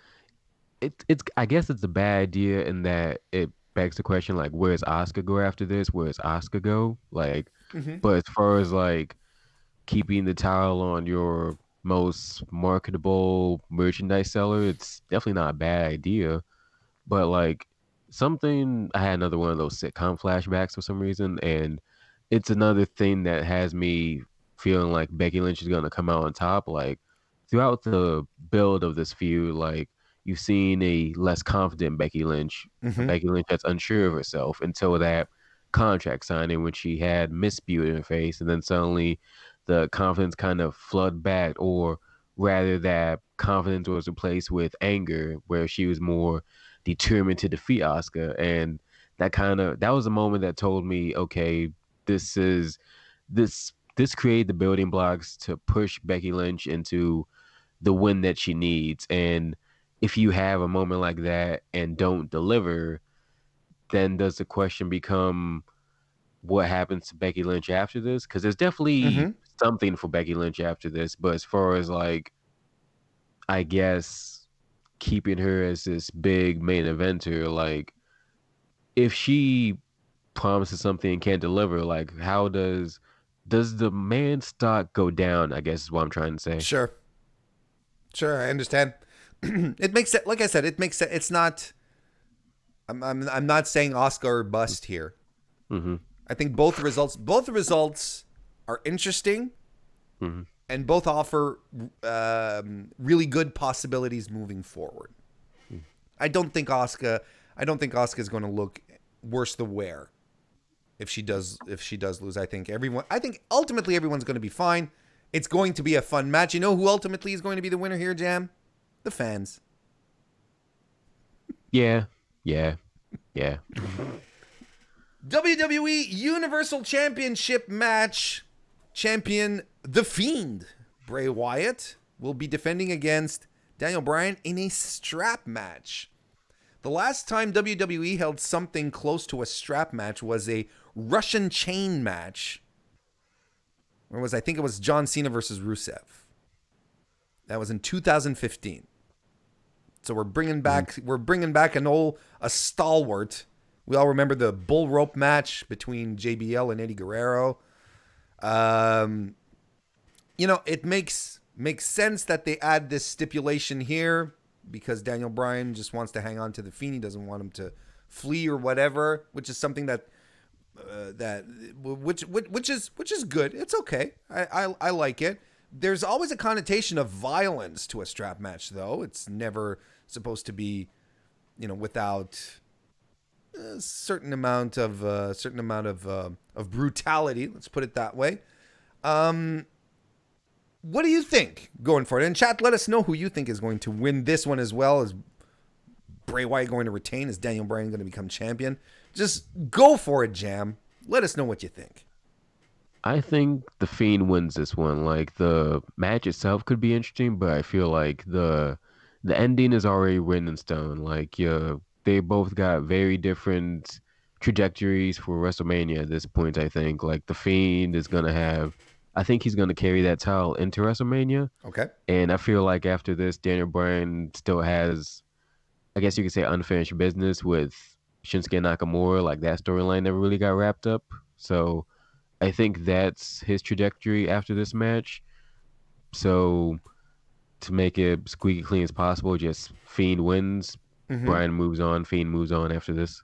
I guess it's a bad idea in that it begs the question, like, where's Asuka go after this? Where's Asuka go? Like, but as far as like keeping the title on your most marketable merchandise seller, it's definitely not a bad idea. But like I had another one of those sitcom flashbacks for some reason, and it's another thing that has me feeling like Becky Lynch is gonna come out on top. Like throughout the build of this feud, like you've seen a less confident Becky Lynch, a Becky Lynch that's unsure of herself until that contract signing when she had Miss Beauty in her face, and then suddenly the confidence kind of flood back, or rather that confidence was replaced with anger, where she was more determined to defeat Asuka. And that was a moment that told me, okay, this is this created the building blocks to push Becky Lynch into the win that she needs. And if you have a moment like that and don't deliver, then does the question become what happens to Becky Lynch after this? Because there's definitely something for Becky Lynch after this. But as far as like, I guess keeping her as this big main eventer, like if she promises something and can't deliver, like how does the man stock go down? I guess is what I'm trying to say. Sure, I understand. It makes sense. Like I said, it makes sense. It's not. I'm not saying Asuka or bust here. I think both the results are interesting, and both offer really good possibilities moving forward. I don't think Asuka is going to look worse the wear if she does lose. I think ultimately everyone's going to be fine. It's going to be a fun match. You know who ultimately is going to be the winner here, Jam? The fans. Yeah. WWE Universal Championship match. Champion The Fiend, Bray Wyatt, will be defending against Daniel Bryan in a strap match. The last time WWE held something close to a strap match was a Russian chain match. I think it was John Cena versus Rusev. That was in 2015. So we're bringing back a stalwart. We all remember the bull rope match between JBL and Eddie Guerrero. It makes sense that they add this stipulation here because Daniel Bryan just wants to hang on to the Fiend. He doesn't want him to flee or whatever, which is something which is good. It's okay. I like it. There's always a connotation of violence to a strap match, though. It's never supposed to be, without a certain amount of brutality. Let's put it that way. What do you think going forward? And chat, let us know who you think is going to win this one as well. Is Bray Wyatt going to retain? Is Daniel Bryan going to become champion? Just go for it, Jam. Let us know what you think. I think the Fiend wins this one. Like the match itself could be interesting, but I feel like the ending is already written in stone. Like they both got very different trajectories for WrestleMania at this point. I think like the Fiend is gonna have. I think he's gonna carry that title into WrestleMania. Okay. And I feel like after this, Daniel Bryan still has, I guess you could say, unfinished business with Shinsuke Nakamura. Like that storyline never really got wrapped up. So I think that's his trajectory after this match. So to make it squeaky clean as possible, just Fiend wins, Bryan moves on, Fiend moves on after this.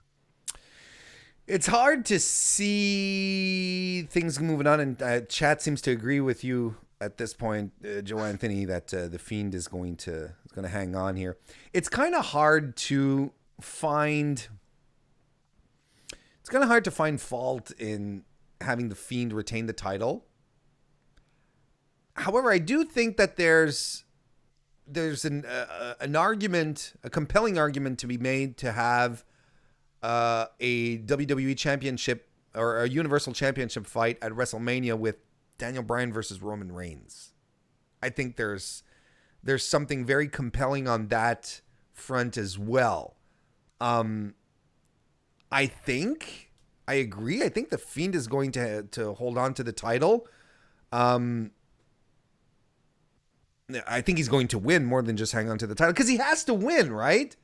It's hard to see things moving on, and chat seems to agree with you at this point, Joe Anthony, that the Fiend is going to hang on here. It's kind of hard to find. It's kind of hard to find fault in having the Fiend retain the title. However, I do think that there's an argument, a compelling argument to be made to have a WWE Championship or a Universal Championship fight at WrestleMania with Daniel Bryan versus Roman Reigns. I think there's there's something very compelling on that front as well. I agree. I think the Fiend is going to hold on to the title. I think he's going to win more than just hang on to the title because he has to win, right?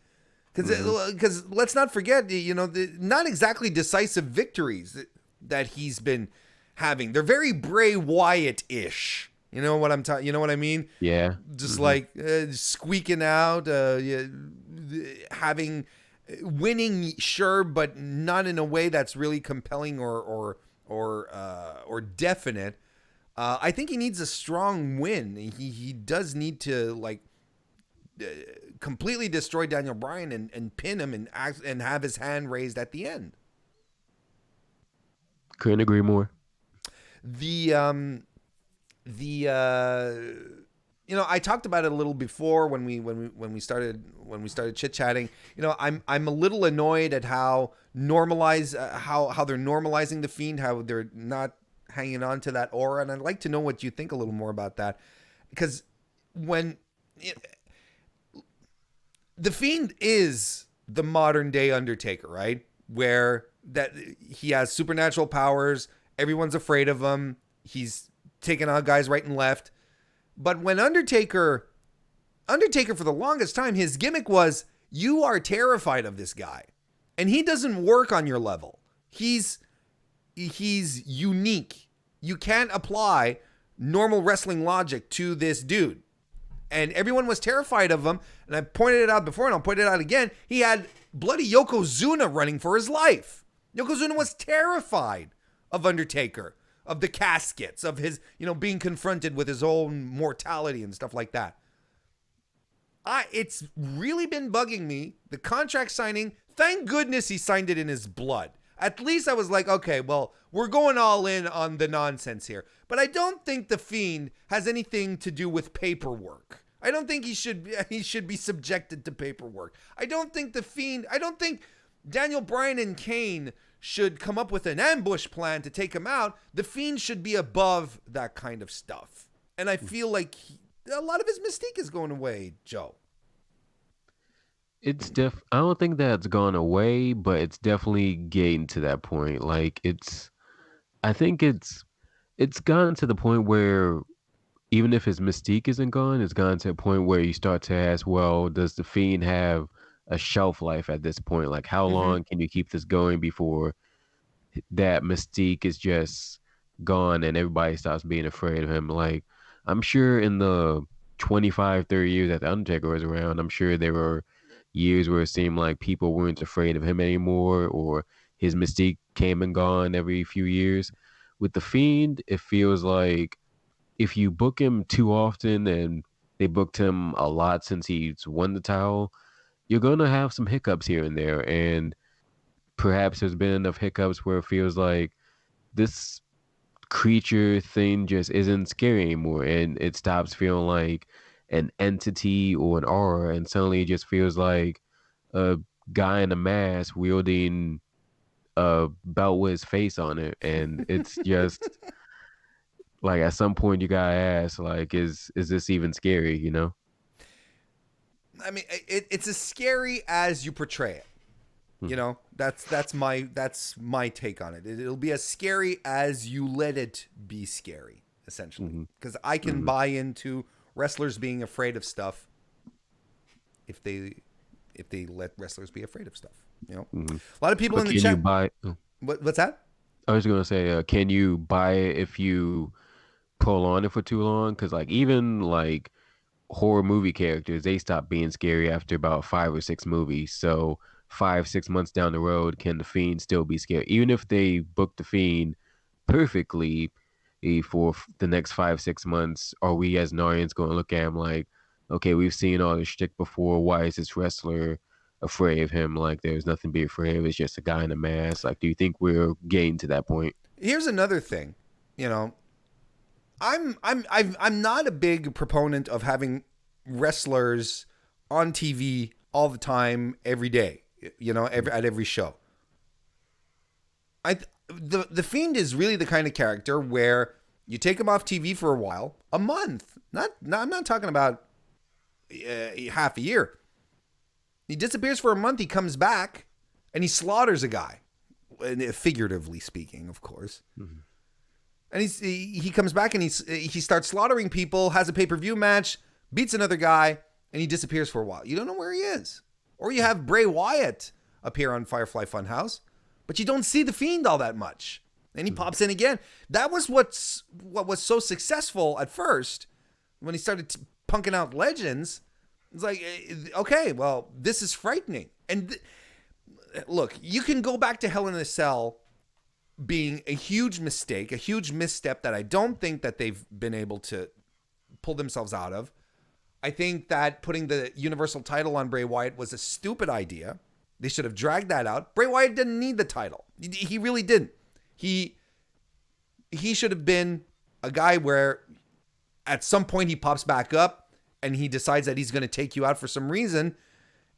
Because let's not forget, not exactly decisive victories that he's been having. They're very Bray Wyatt-ish. You know what I'm talking? You know what I mean? Yeah. Just like squeaking out, having winning, sure, but not in a way that's really compelling or definite. I think he needs a strong win. He does need to completely destroy Daniel Bryan and pin him and have his hand raised at the end. Couldn't agree more. I talked about it a little before when we started chit-chatting. I'm a little annoyed at how they're normalizing the Fiend, how they're not hanging on to that aura, and I'd like to know what you think a little more about that, because the Fiend is the modern day Undertaker, right? Where that he has supernatural powers, everyone's afraid of him, he's taking out guys right and left. But when Undertaker for the longest time, his gimmick was, you are terrified of this guy, and he doesn't work on your level. He's unique. You can't apply normal wrestling logic to this dude. And everyone was terrified of him. And I pointed it out before, and I'll point it out again. He had bloody Yokozuna running for his life. Yokozuna was terrified of Undertaker, of the caskets, of his, being confronted with his own mortality and stuff like that. It's really been bugging me. The contract signing, thank goodness he signed it in his blood. At least I was like, okay, well, we're going all in on the nonsense here. But I don't think the Fiend has anything to do with paperwork. I don't think he should be subjected to paperwork. I don't think Daniel Bryan and Kane should come up with an ambush plan to take him out. The Fiend should be above that kind of stuff. And I feel like a lot of his mystique is going away, Joe. I don't think that's gone away, but it's definitely getting to that point. I think it's gotten to the point where even if his mystique isn't gone, it's gotten to a point where you start to ask, well, does the Fiend have a shelf life at this point? Like, how long can you keep this going before that mystique is just gone and everybody stops being afraid of him? Like, I'm sure in the 25, 30 years that The Undertaker was around, I'm sure there were years where it seemed like people weren't afraid of him anymore, or his mystique came and gone every few years. With the Fiend, it feels like if you book him too often, and they booked him a lot since he's won the title, you're going to have some hiccups here and there. And perhaps there's been enough hiccups where it feels like this creature thing just isn't scary anymore, and it stops feeling like an entity or an aura, and suddenly it just feels like a guy in a mask wielding a belt with his face on it. And it's just like, at some point you gotta ask, like, is this even scary? I mean, it's as scary as you portray it. That's my take on it. It'll be as scary as you let it be scary, essentially. Because I can buy into wrestlers being afraid of stuff if they let wrestlers be afraid of stuff. A lot of people in the chat. What's that? I was gonna say, can you buy it if you pull on it for too long? Because even horror movie characters, they stop being scary after about 5 or 6 movies. So 5-6 months down the road, can the Fiend still be scary? Even if they book the Fiend perfectly for the next 5-6 months, are we as an audience going to look at him like, okay, we've seen all this shtick before, why is this wrestler afraid of him? Like, there's nothing to be afraid of, it's just a guy in a mask. Like, do you think we're getting to that point? Here's another thing. I'm not a big proponent of having wrestlers on TV all the time, every day, at every show. The Fiend is really the kind of character where you take him off TV for a while, a month. I'm not talking about half a year. He disappears for a month. He comes back and he slaughters a guy, figuratively speaking, of course. Mm-hmm. And he comes back and he starts slaughtering people, has a pay-per-view match, beats another guy, and he disappears for a while. You don't know where he is. Or you have Bray Wyatt appear on Firefly Funhouse, but you don't see the Fiend all that much. And he pops in again. That was what was so successful at first when he started punking out legends. It's like, okay, well, this is frightening. And look, you can go back to Hell in a Cell being a huge mistake, a huge misstep that I don't think that they've been able to pull themselves out of. I think that putting the Universal title on Bray Wyatt was a stupid idea. They should have dragged that out. Bray Wyatt didn't need the title. He really didn't. He should have been a guy where at some point he pops back up and he decides that he's going to take you out for some reason,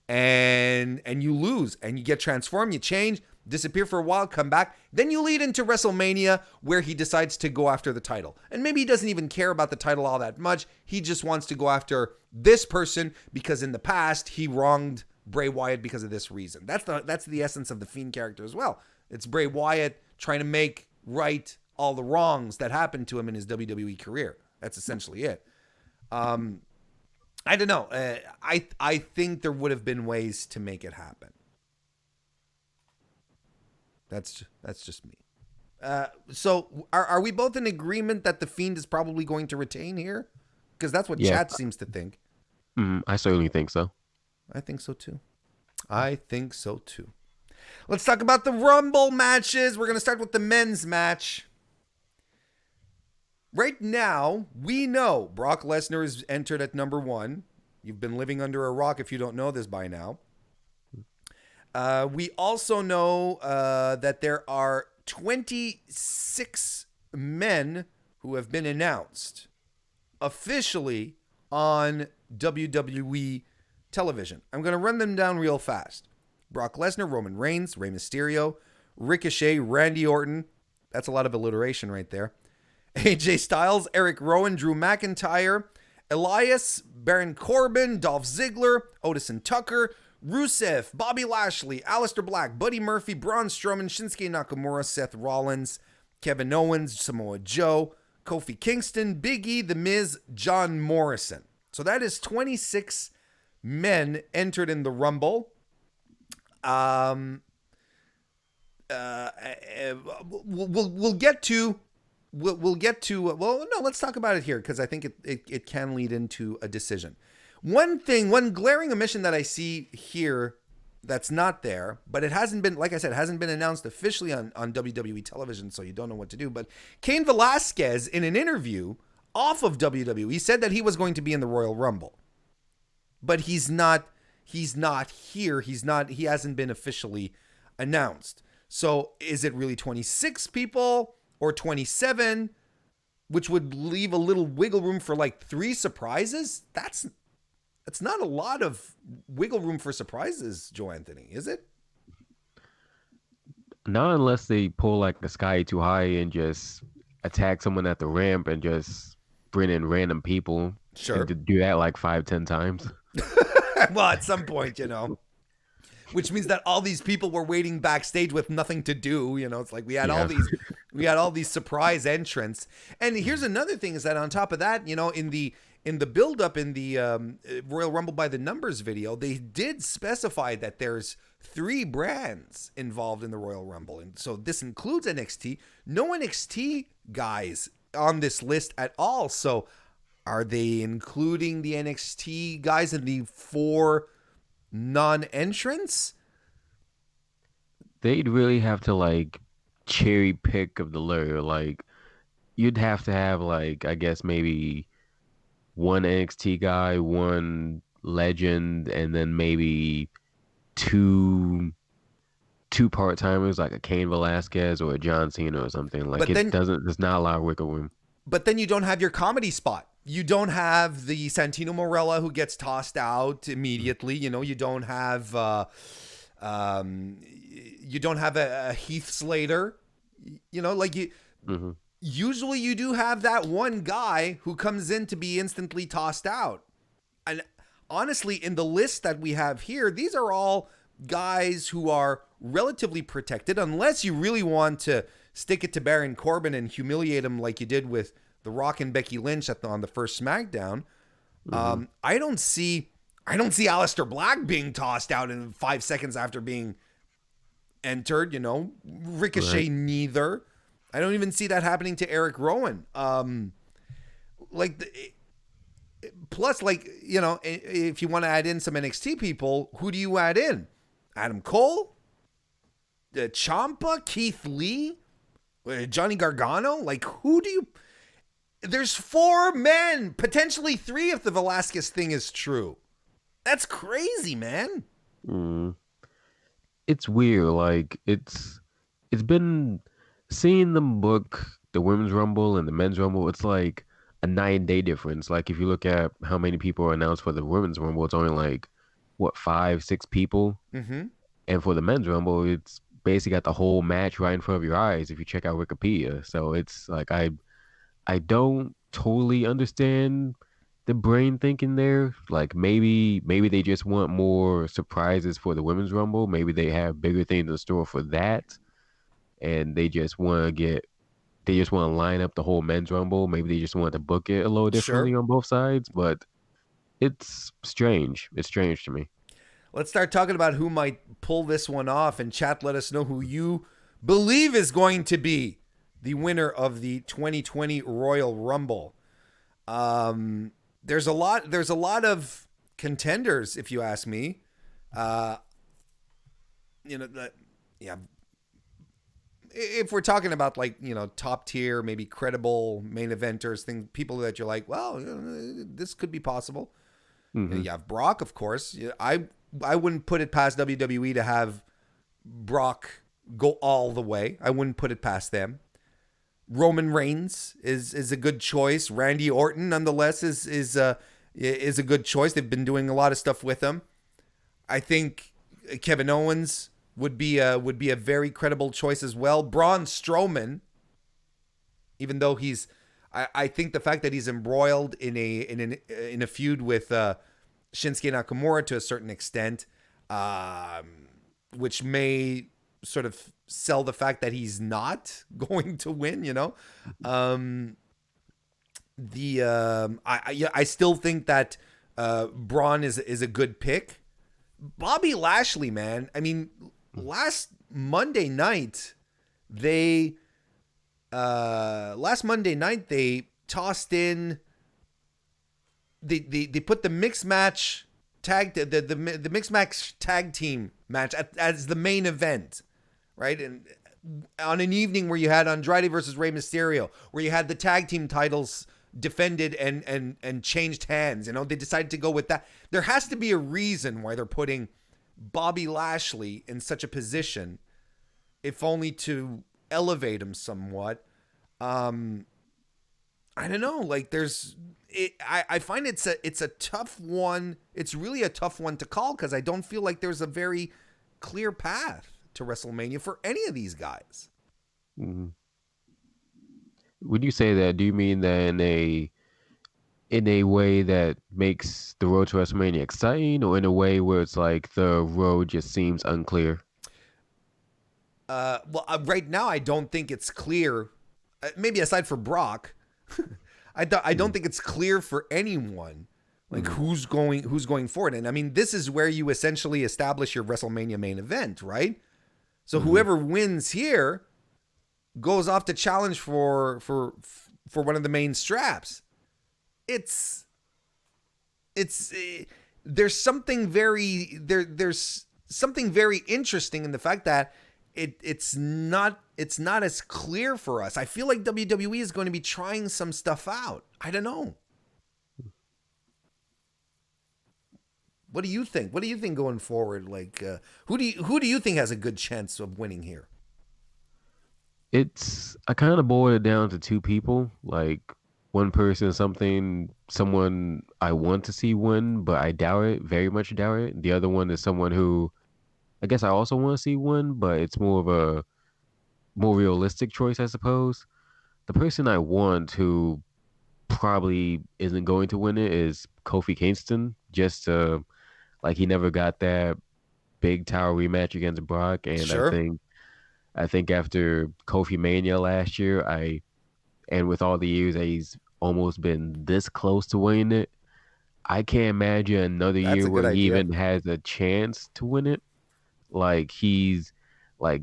and you lose and you get transformed, you change, disappear for a while, come back. Then you lead into WrestleMania where he decides to go after the title. And maybe he doesn't even care about the title all that much. He just wants to go after this person because in the past he wronged Bray Wyatt because of this reason. That's the essence of the Fiend character as well. It's Bray Wyatt trying to make right all the wrongs that happened to him in his WWE career. That's essentially it. I don't know. I think there would have been ways to make it happen. That's just me. So are we both in agreement that the Fiend is probably going to retain here? Because that's what chat seems to think. I certainly think so. I think so too. Let's talk about the Rumble matches. We're going to start with the men's match. Right now, we know Brock Lesnar is entered at number 1. You've been living under a rock if you don't know this by now. We also know that there are 26 men who have been announced officially on WWE television. I'm going to run them down real fast. Brock Lesnar, Roman Reigns, Rey Mysterio, Ricochet, Randy Orton. That's a lot of alliteration right there. AJ Styles, Eric Rowan, Drew McIntyre, Elias, Baron Corbin, Dolph Ziggler, Otis and Tucker, Rusev, Bobby Lashley, Aleister Black, Buddy Murphy, Braun Strowman, Shinsuke Nakamura, Seth Rollins, Kevin Owens, Samoa Joe, Kofi Kingston, Big E, The Miz, John Morrison. So that is 26 men entered in the Rumble. We'll get to. Well, no, let's talk about it here because I think it can lead into a decision. One glaring omission that I see here that's not there, but it hasn't been, like I said, hasn't been announced officially on WWE television, so you don't know what to do. But Cain Velasquez, in an interview off of WWE, said that he was going to be in the Royal Rumble, but he's not here. He hasn't been officially announced. So is it really 26 people or 27, which would leave a little wiggle room for like 3 surprises? That's not a lot of wiggle room for surprises, Joe Anthony, is it? Not unless they pull like the sky too high and just attack someone at the ramp and just bring in random people. Sure. And to do that like 5-10 times. Well, at some point, which means that all these people were waiting backstage with nothing to do. It's like we had all these surprise entrants. And here's another thing is that on top of that, in the build-up in the Royal Rumble by the Numbers video, they did specify that there's 3 brands involved in the Royal Rumble. And so this includes NXT. No NXT guys on this list at all. So are they including the NXT guys in the 4 non-entrants? They'd really have to like cherry pick of the litter. Like you'd have to have like, I guess maybe 1 NXT guy, 1 legend, and then maybe 2 part-timers like a Cain Velasquez or a John Cena or something. Like there's not a lot of wiggle room. But then you don't have your comedy spot. You don't have the Santino Marella who gets tossed out immediately. You don't have a Heath Slater. Usually you do have that one guy who comes in to be instantly tossed out. And honestly, in the list that we have here, these are all guys who are relatively protected, unless you really want to stick it to Baron Corbin and humiliate him like you did with The Rock and Becky Lynch on the first SmackDown. I don't see Aleister Black being tossed out in 5 seconds after being entered. Ricochet Right. neither. I don't even see that happening to Eric Rowan. Plus, if you want to add in some NXT people, who do you add in? Adam Cole, Ciampa, Keith Lee, Johnny Gargano. Like, who do you? There's 4 men, potentially 3 if the Velasquez thing is true. That's crazy, man. It's weird. Like it's been seeing them book the women's rumble and the men's rumble. It's like a night and day difference. Like if you look at how many people are announced for the women's rumble, it's only like what 5, 6 people, and for the men's rumble, it's basically got the whole match right in front of your eyes if you check out Wikipedia. So it's like I don't totally understand the brain thinking there. Like maybe they just want more surprises for the women's rumble. Maybe they have bigger things in store for that, and they just want to line up the whole men's rumble. Maybe they just want to book it a little differently on both sides. But it's strange. It's strange to me. Let's start talking about who might pull this one off, and chat, let us know who you believe is going to be the winner of the 2020 Royal Rumble. There's a lot of contenders, if you ask me. If we're talking about top tier, maybe credible main eventers, people that you're like, well, this could be possible. You have Brock, of course. I wouldn't put it past WWE to have Brock go all the way. I wouldn't put it past them. Roman Reigns is a good choice. Randy Orton, nonetheless, is a good choice. They've been doing a lot of stuff with him. I think Kevin Owens would be a very credible choice as well. Braun Strowman, even though I think the fact that he's embroiled in a feud with Shinsuke Nakamura to a certain extent, which may sort of sell the fact that he's not going to win, I still think that Braun is a good pick. Bobby Lashley, man. I mean, last Monday night they tossed in they put the mixed match the mixed match tag team match as the main event, right? And on an evening where you had Andrade versus Rey Mysterio, where you had the tag team titles defended and changed hands, they decided to go with that. There has to be a reason why they're putting Bobby Lashley in such a position, if only to elevate him somewhat. I don't know. Like I find it's a tough one. It's really a tough one to call because I don't feel like there's a very clear path to WrestleMania for any of these guys. Mm-hmm. When you say that, do you mean that in a way that makes the road to WrestleMania exciting, or in a way where it's like the road just seems unclear? Right now I don't think it's clear. Maybe aside for Brock, I don't think it's clear for anyone who's going forward. And I mean, this is where you essentially establish your WrestleMania main event, right? So whoever wins here goes off to challenge for one of the main straps. There's something very interesting in the fact that it's not as clear for us. I feel like WWE is going to be trying some stuff out. I don't know. What do you think? What do you think going forward? Like, who do you think has a good chance of winning here? I kind of boiled it down to 2 people. Like one person, someone I want to see win, but I doubt it, very much doubt it. The other one is someone who I guess I also want to see win, but it's more of a more realistic choice, I suppose. The person I want who probably isn't going to win it is Kofi Kingston, just to like he never got that big tower rematch against Brock, and Sure. I think after Kofi Mania last year, and with all the years that he's almost been this close to winning it, I can't imagine another That's year a good where he idea. even has a chance to win it. Like he's like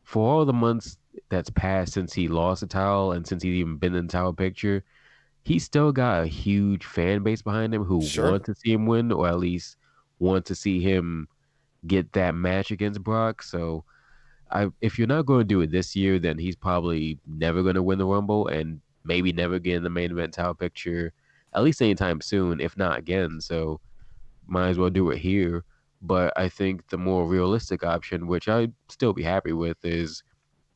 for all the months that's passed since he lost the title and since he's even been in the title picture, he's still got a huge fan base behind him who Sure. want to see him win, or at least want to see him get that match against Brock. So if you're not going to do it this year, then he's probably never going to win the Rumble and maybe never get in the main event title picture, at least anytime soon, if not again. So might as well do it here. But I think the more realistic option, which I'd still be happy with, is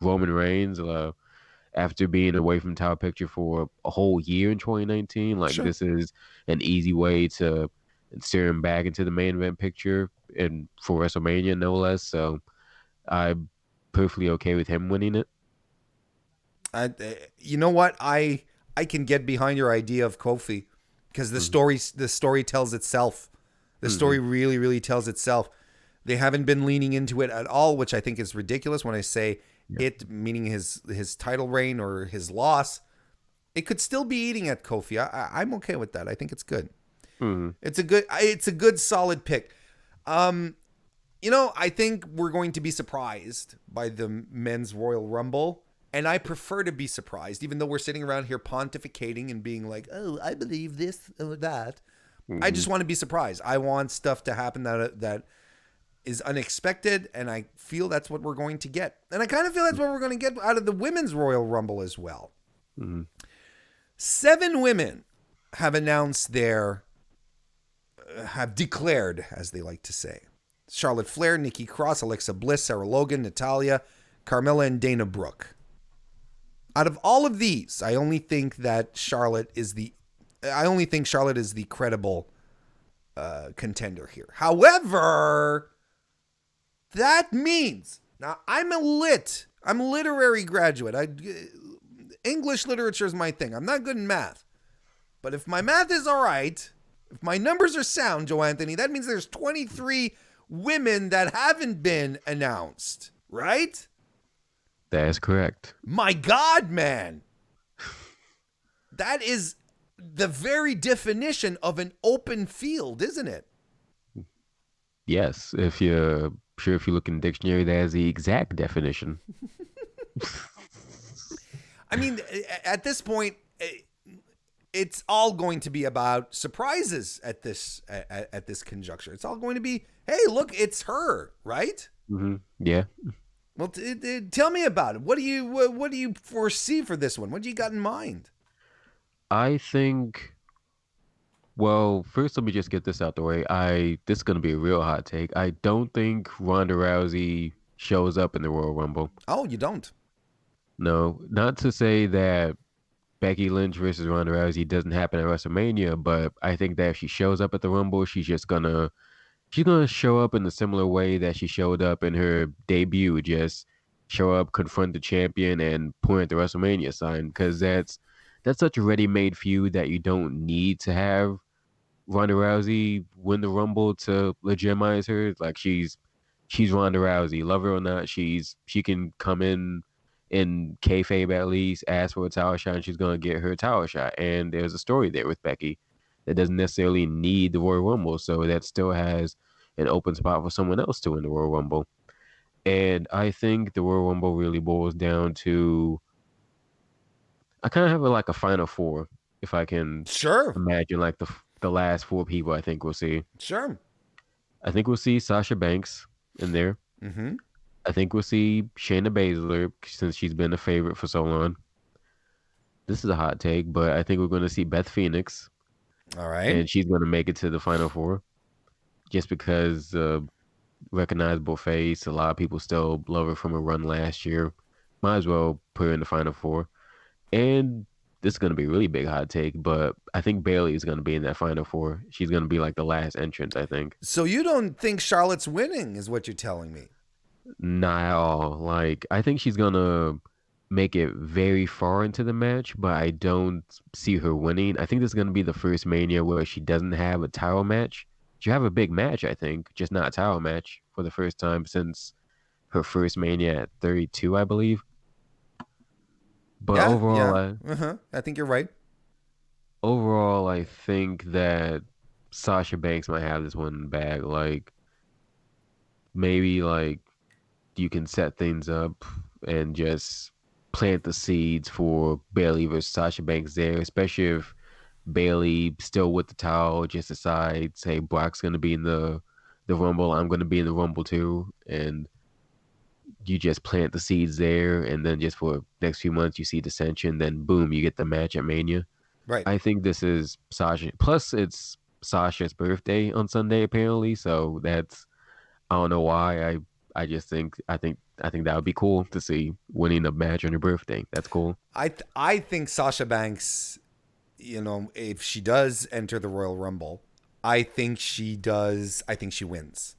Roman Reigns. After being away from title picture for a whole year in 2019, like Sure. this is an easy way to steer him back into the main event picture and for WrestleMania, no less. So I'm perfectly okay with him winning it. You know what? I can get behind your idea of Kofi because Mm-hmm. the story tells itself. The Mm-hmm. story really tells itself. They haven't been leaning into it at all, which I think is ridiculous. When I say Yeah. it, meaning his title reign or his loss, it could still be eating at Kofi. I'm okay with that. I think it's good. Mm-hmm. It's a good solid pick. I think we're going to be surprised by the men's Royal Rumble. And I prefer to be surprised, even though we're sitting around here pontificating and being like, oh, I believe this or that. I Mm-hmm. just want to be surprised. I want stuff to happen that is unexpected, and I feel that's what we're going to get. And I kind of feel that's what we're going to get out of the women's Royal Rumble as well. Mm-hmm. 7 women have have declared, as they like to say. Charlotte Flair, Nikki Cross, Alexa Bliss, Sarah Logan, Natalia, Carmella, and Dana Brooke. Out of all of these, I only think Charlotte is the credible contender here. However, that means now I'm a literary graduate. English literature is my thing. I'm not good in math, but if my math is all right, if my numbers are sound, Joe Anthony, that means there's 23 women that haven't been announced, right? That is correct. My God, man. That is the very definition of an open field, isn't it? Yes, if you look in the dictionary, that is the exact definition. I mean, at this point, it's all going to be about surprises at this conjuncture. It's all going to be, hey, look, it's her, right? Mm-hmm. Yeah. Well, tell me about it. What do you foresee for this one? What do you got in mind? I think. Well, first let me just get this out the way. This is gonna be a real hot take. I don't think Ronda Rousey shows up in the Royal Rumble. Oh, you don't. No, not to say that Becky Lynch versus Ronda Rousey doesn't happen at WrestleMania, but I think that if she shows up at the Rumble, she's gonna show up in a similar way that she showed up in her debut. Just show up, confront the champion, and point at the WrestleMania sign. Because that's such a ready-made feud that you don't need to have Ronda Rousey win the Rumble to legitimize her. Like she's Ronda Rousey, love her or not. She can come in kayfabe at least, ask for a title shot, and she's gonna get her title shot. And there's a story there with Becky that doesn't necessarily need the Royal Rumble, so that still has an open spot for someone else to win the Royal Rumble. And I think the Royal Rumble really boils down to I kind of have like a final four, if I can Sure. imagine like the last 4 people I think we'll see. Sure. I think we'll see Sasha Banks in there. Mm-hmm. I think we'll see Shayna Baszler since she's been a favorite for so long. This is a hot take, but I think we're going to see Beth Phoenix, All right. and she's going to make it to the final four just because recognizable face. A lot of people still love her from her run last year. Might as well put her in the final four. And this is going to be a really big hot take, but I think Bailey is going to be in that final four. She's going to be like the last entrant, I think. So you don't think Charlotte's winning, is what you're telling me? Not at all. Like, I think she's going to make it very far into the match, but I don't see her winning. I think this is going to be the first Mania where she doesn't have a title match. She'll have a big match, I think, just not a title match for the first time since her first Mania at 32, I believe. But Yeah, overall, yeah. I think you're right. I think that Sasha Banks might have this one in the bag. Like maybe like you can set things up and just plant the seeds for Bailey versus Sasha Banks there, especially if Bailey still with the towel just decides, hey, Brock's gonna be in the Rumble, I'm gonna be in the Rumble too, and you just plant the seeds there, and then just for next few months you see dissension, then boom, you get the match at Mania. Right. I think this is Sasha. Plus, it's Sasha's birthday on Sunday apparently, so that's I don't know why. I think that would be cool to see winning a match on your birthday. That's cool. I think Sasha Banks, if she does enter the Royal Rumble, I think she does. I think she wins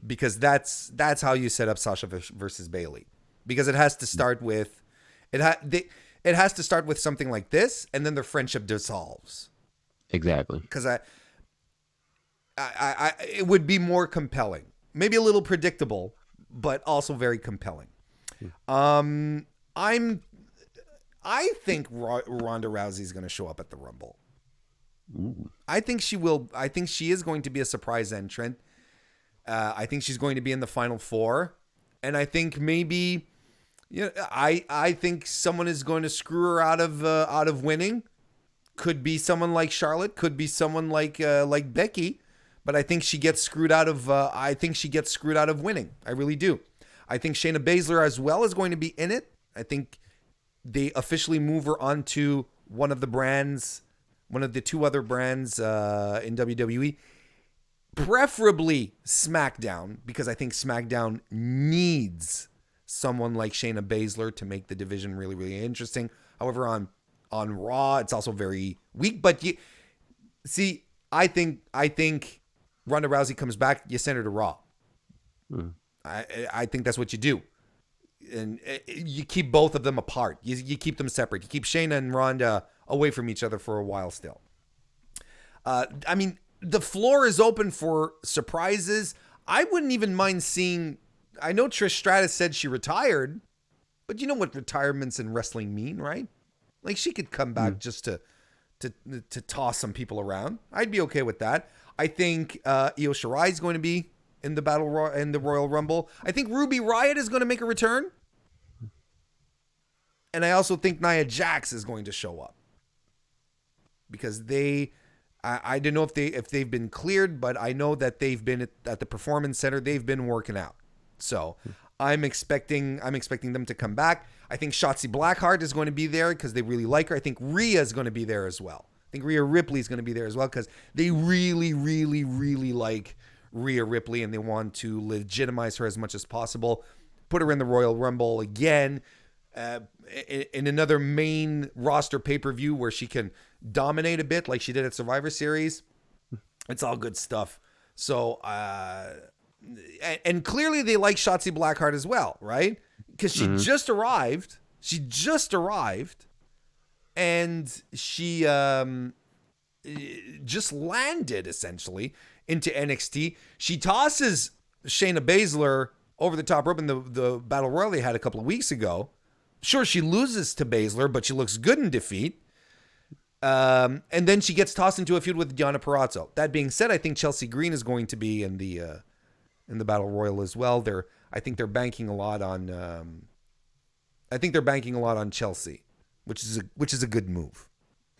because that's how you set up Sasha versus Bailey. Because it has to start with it has to start with something like this, and then their friendship dissolves. Exactly. Because it would be more compelling, maybe a little predictable, but also very compelling. I think Ronda Rousey is going to show up at the Rumble. Ooh. I think she will. I think she is going to be a surprise entrant. I think she's going to be in the final four, and I think maybe, I think someone is going to screw her out of winning. Could be someone like Charlotte. Could be someone like Becky. But I think she gets screwed out of. I think she gets screwed out of winning. I really do. I think Shayna Baszler as well is going to be in it. I think they officially move her onto one of the brands, one of the two other brands in WWE, preferably SmackDown, because I think SmackDown needs someone like Shayna Baszler to make the division really, really interesting. However, on Raw, it's also very weak. But I think Ronda Rousey comes back, you send her to Raw. I think that's what you do. And you keep both of them apart. You keep them separate. You keep Shayna and Ronda away from each other for a while still. I mean, the floor is open for surprises. I wouldn't even mind seeing... I know Trish Stratus said she retired, but you know what retirements in wrestling mean, right? Like, she could come back just to toss some people around. I'd be okay with that. I think Io Shirai is going to be in the Royal Rumble. I think Ruby Riott is going to make a return. And I also think Nia Jax is going to show up. Because I don't know if they've been cleared, but I know that they've been at the Performance Center. They've been working out. So I'm expecting them to come back. I think Shotzi Blackheart is going to be there because they really like her. I think Rhea is going to be there as well. I think Rhea Ripley is going to be there as well because they really, really, really like Rhea Ripley and they want to legitimize her as much as possible. Put her in the Royal Rumble again in another main roster pay-per-view where she can dominate a bit like she did at Survivor Series. It's all good stuff. So, and clearly they like Shotzi Blackheart as well, right? Because she just arrived. She just arrived. And she just landed, essentially, into NXT. She tosses Shayna Baszler over the top rope in the Battle Royal they had a couple of weeks ago. Sure, she loses to Baszler, but she looks good in defeat. And then she gets tossed into a feud with Deonna Purrazzo. That being said, I think Chelsea Green is going to be in the Battle Royal as well. I think they're banking a lot on. I think they're banking a lot on Chelsea, which is a good move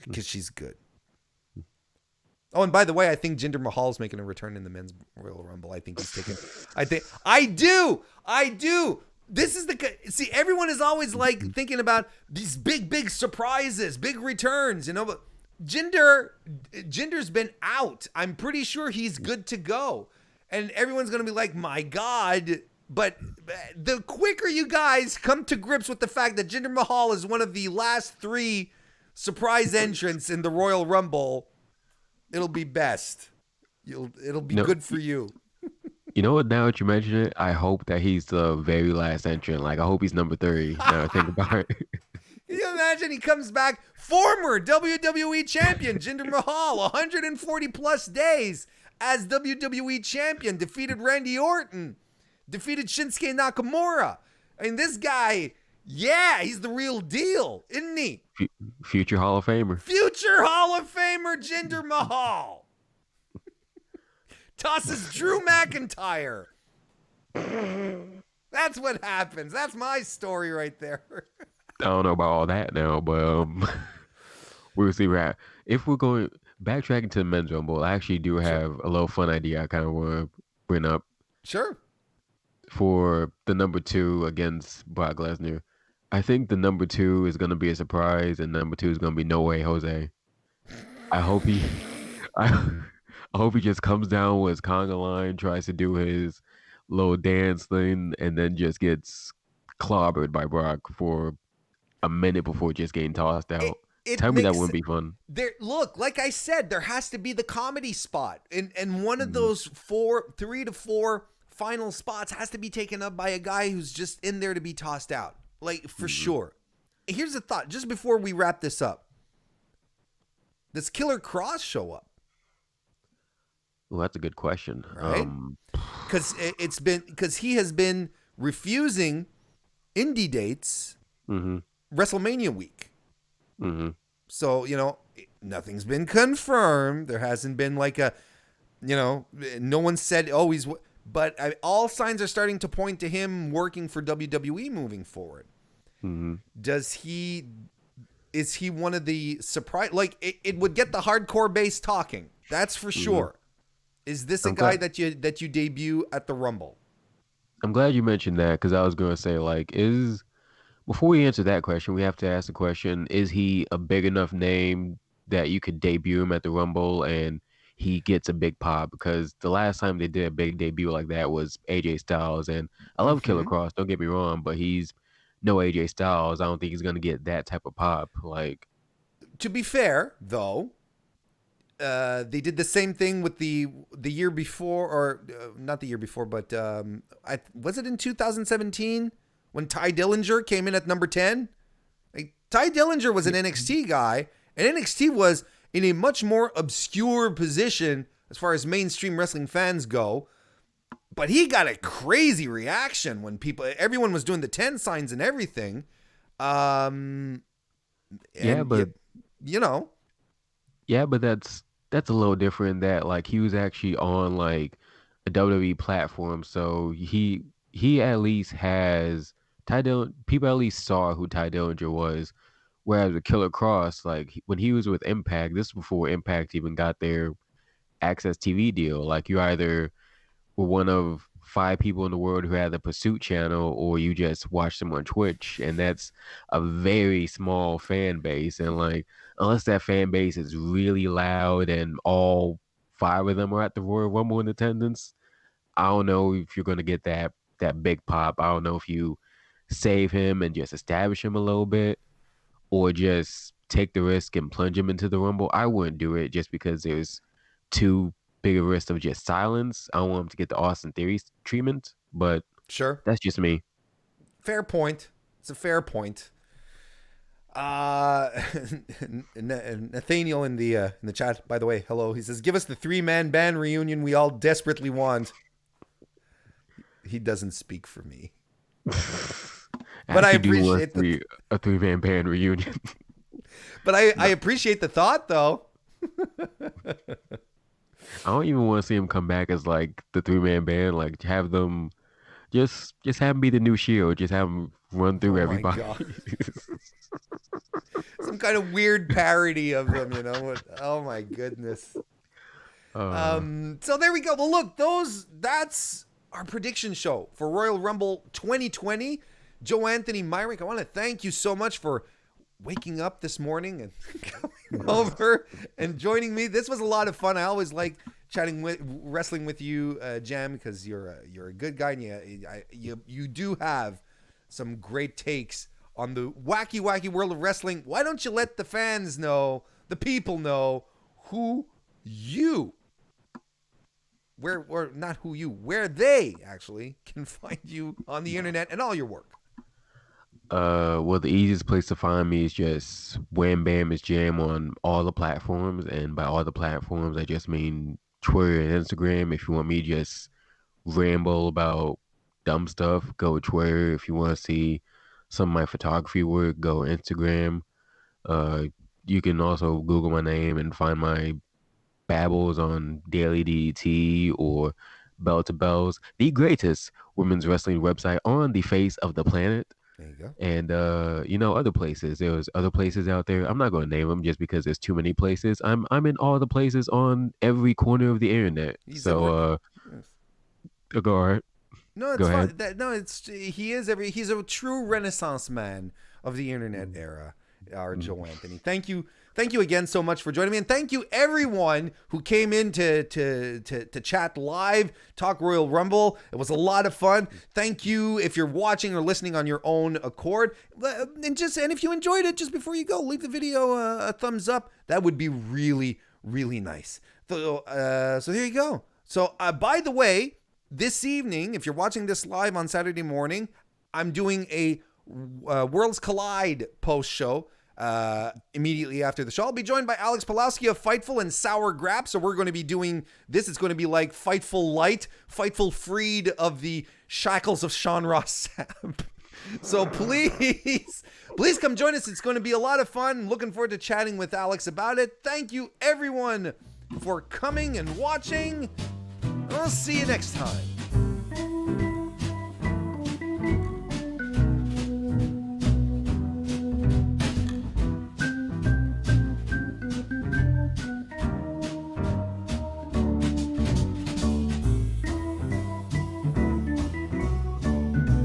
because she's good. Oh, and by the way, I think Jinder Mahal is making a return in the Men's Royal Rumble. I think he's taking. I do. This is see. Everyone is always like thinking about these big surprises, big returns, But Jinder's been out. I'm pretty sure he's good to go, and everyone's gonna be like, "My God!" But the quicker you guys come to grips with the fact that Jinder Mahal is one of the last 3 surprise entrants in the Royal Rumble, it'll be best. It'll be good for you. You know what? Now that you mention it, I hope that he's the very last entrant. Like, I hope he's number 3. Now I think about it. Can you imagine he comes back, former WWE champion Jinder Mahal, 140 plus days as WWE champion, defeated Randy Orton, defeated Shinsuke Nakamura. I mean, this guy, yeah, he's the real deal, isn't he? Future Hall of Famer. Future Hall of Famer Jinder Mahal. Tosses Drew McIntyre. That's what happens. That's my story right there. I don't know about all that now, but we'll see where. If we're going backtracking to the men's rumble, I actually do have a little fun idea I kind of want to bring up. Sure. For the number 2 against Brock Lesnar. I think the number 2 is going to be a surprise, and number 2 is going to be No Way Jose. I hope he, I hope he just comes down with his conga line, tries to do his little dance thing, and then just gets clobbered by Brock for a minute before just getting tossed out. Tell me that wouldn't be fun. Look, like I said, there has to be the comedy spot, and one of those 3 to 4 final spots has to be taken up by a guy who's just in there to be tossed out, like for sure. Here's a thought, just before we wrap this up: does Killer Cross show up? Well, that's a good question, right? Because he has been refusing indie dates WrestleMania week. So, nothing's been confirmed. There hasn't been like no one said, oh, but all signs are starting to point to him working for WWE moving forward. Is he one of the surprise? Like it would get the hardcore base talking. That's for sure. Is this a guy that you debut at the Rumble? I'm glad you mentioned that, because I was going to say, like, before we answer that question, we have to ask the question, is he a big enough name that you could debut him at the Rumble and he gets a big pop? Because the last time they did a big debut like that was AJ Styles, and I love Killer Cross, don't get me wrong, but he's no AJ Styles. I don't think he's going to get that type of pop. Like, to be fair, though, they did the same thing with the year before, or not the year before, but was it in 2017 when Ty Dillinger came in at number 10? Like, Ty Dillinger was an NXT guy, and NXT was in a much more obscure position as far as mainstream wrestling fans go. But he got a crazy reaction when everyone was doing the 10 signs and everything. Yeah, but that's a little different. That, like, he was actually on like a WWE platform, so he at least has people at least saw who Ty Dillinger was. Whereas with Killer Cross, like when he was with Impact, this was before Impact even got their Access TV deal. Like, you either were one of 5 people in the world who had the Pursuit channel, or you just watched them on Twitch, and that's a very small fan base. And like, unless that fan base is really loud and all 5 of them are at the Royal Rumble in attendance, I don't know if you're gonna get that big pop. I don't know if you save him and just establish him a little bit, or just take the risk and plunge him into the Rumble. I wouldn't do it just because there's too big a risk of just silence. I don't want him to get the Austin Theory treatment, but sure, that's just me. Fair point. It's a fair point. Nathaniel in the chat, by the way, hello. He says, "Give us the 3-man band reunion we all desperately want." He doesn't speak for me, but I appreciate a 3-man band reunion. But I appreciate the thought, though. I don't even want to see him come back as like the 3-man band. Like, have them just have him be the new Shield. Just have him run through everybody. Some kind of weird parody of them, Oh my goodness. So there we go. Well, look, that's our prediction show for Royal Rumble 2020. Joe Anthony Myrick, I want to thank you so much for waking up this morning and coming over and joining me. This was a lot of fun. I always like wrestling with you, Jam, because you're a good guy, and you do have some great takes on the wacky world of wrestling. Why don't you let the fans know, the people know, who you where they actually can find you on the internet and all your work. Well, the easiest place to find me is just Wham Bam is Jam on all the platforms, and by all the platforms, I just mean Twitter and Instagram. If you want me to just ramble about dumb stuff, go Twitter. If you want to see some of my photography work, go Instagram. Uh, you can also Google my name and find my babbles on DailyDDT or Bell to Bells, the greatest women's wrestling website on the face of the planet. There you go. And other places. There's other places out there. I'm not going to name them just because there's too many places. I'm in all the places on every corner of the internet. Yes. Go ahead. No, it's Go fine. ahead. He's a true Renaissance man of the internet era. Our Joe Anthony. Thank you again so much for joining me, and thank you everyone who came in to chat live, talk Royal Rumble. It was a lot of fun. Thank you if you're watching or listening on your own accord, and if you enjoyed it, just before you go, leave the video a thumbs up. That would be really, really nice. So there you go. So by the way, this evening, if you're watching this live on Saturday morning, I'm doing a Worlds Collide post show. Immediately after the show, I'll be joined by Alex Pulowski of Fightful and Sour Grap. So we're going to be doing this. It's going to be like Fightful Light, Fightful freed of the shackles of Sean Ross Sapp. So please come join us. It's going to be a lot of fun. Looking forward to chatting with Alex about it. Thank you everyone for coming and watching. I'll see you next time.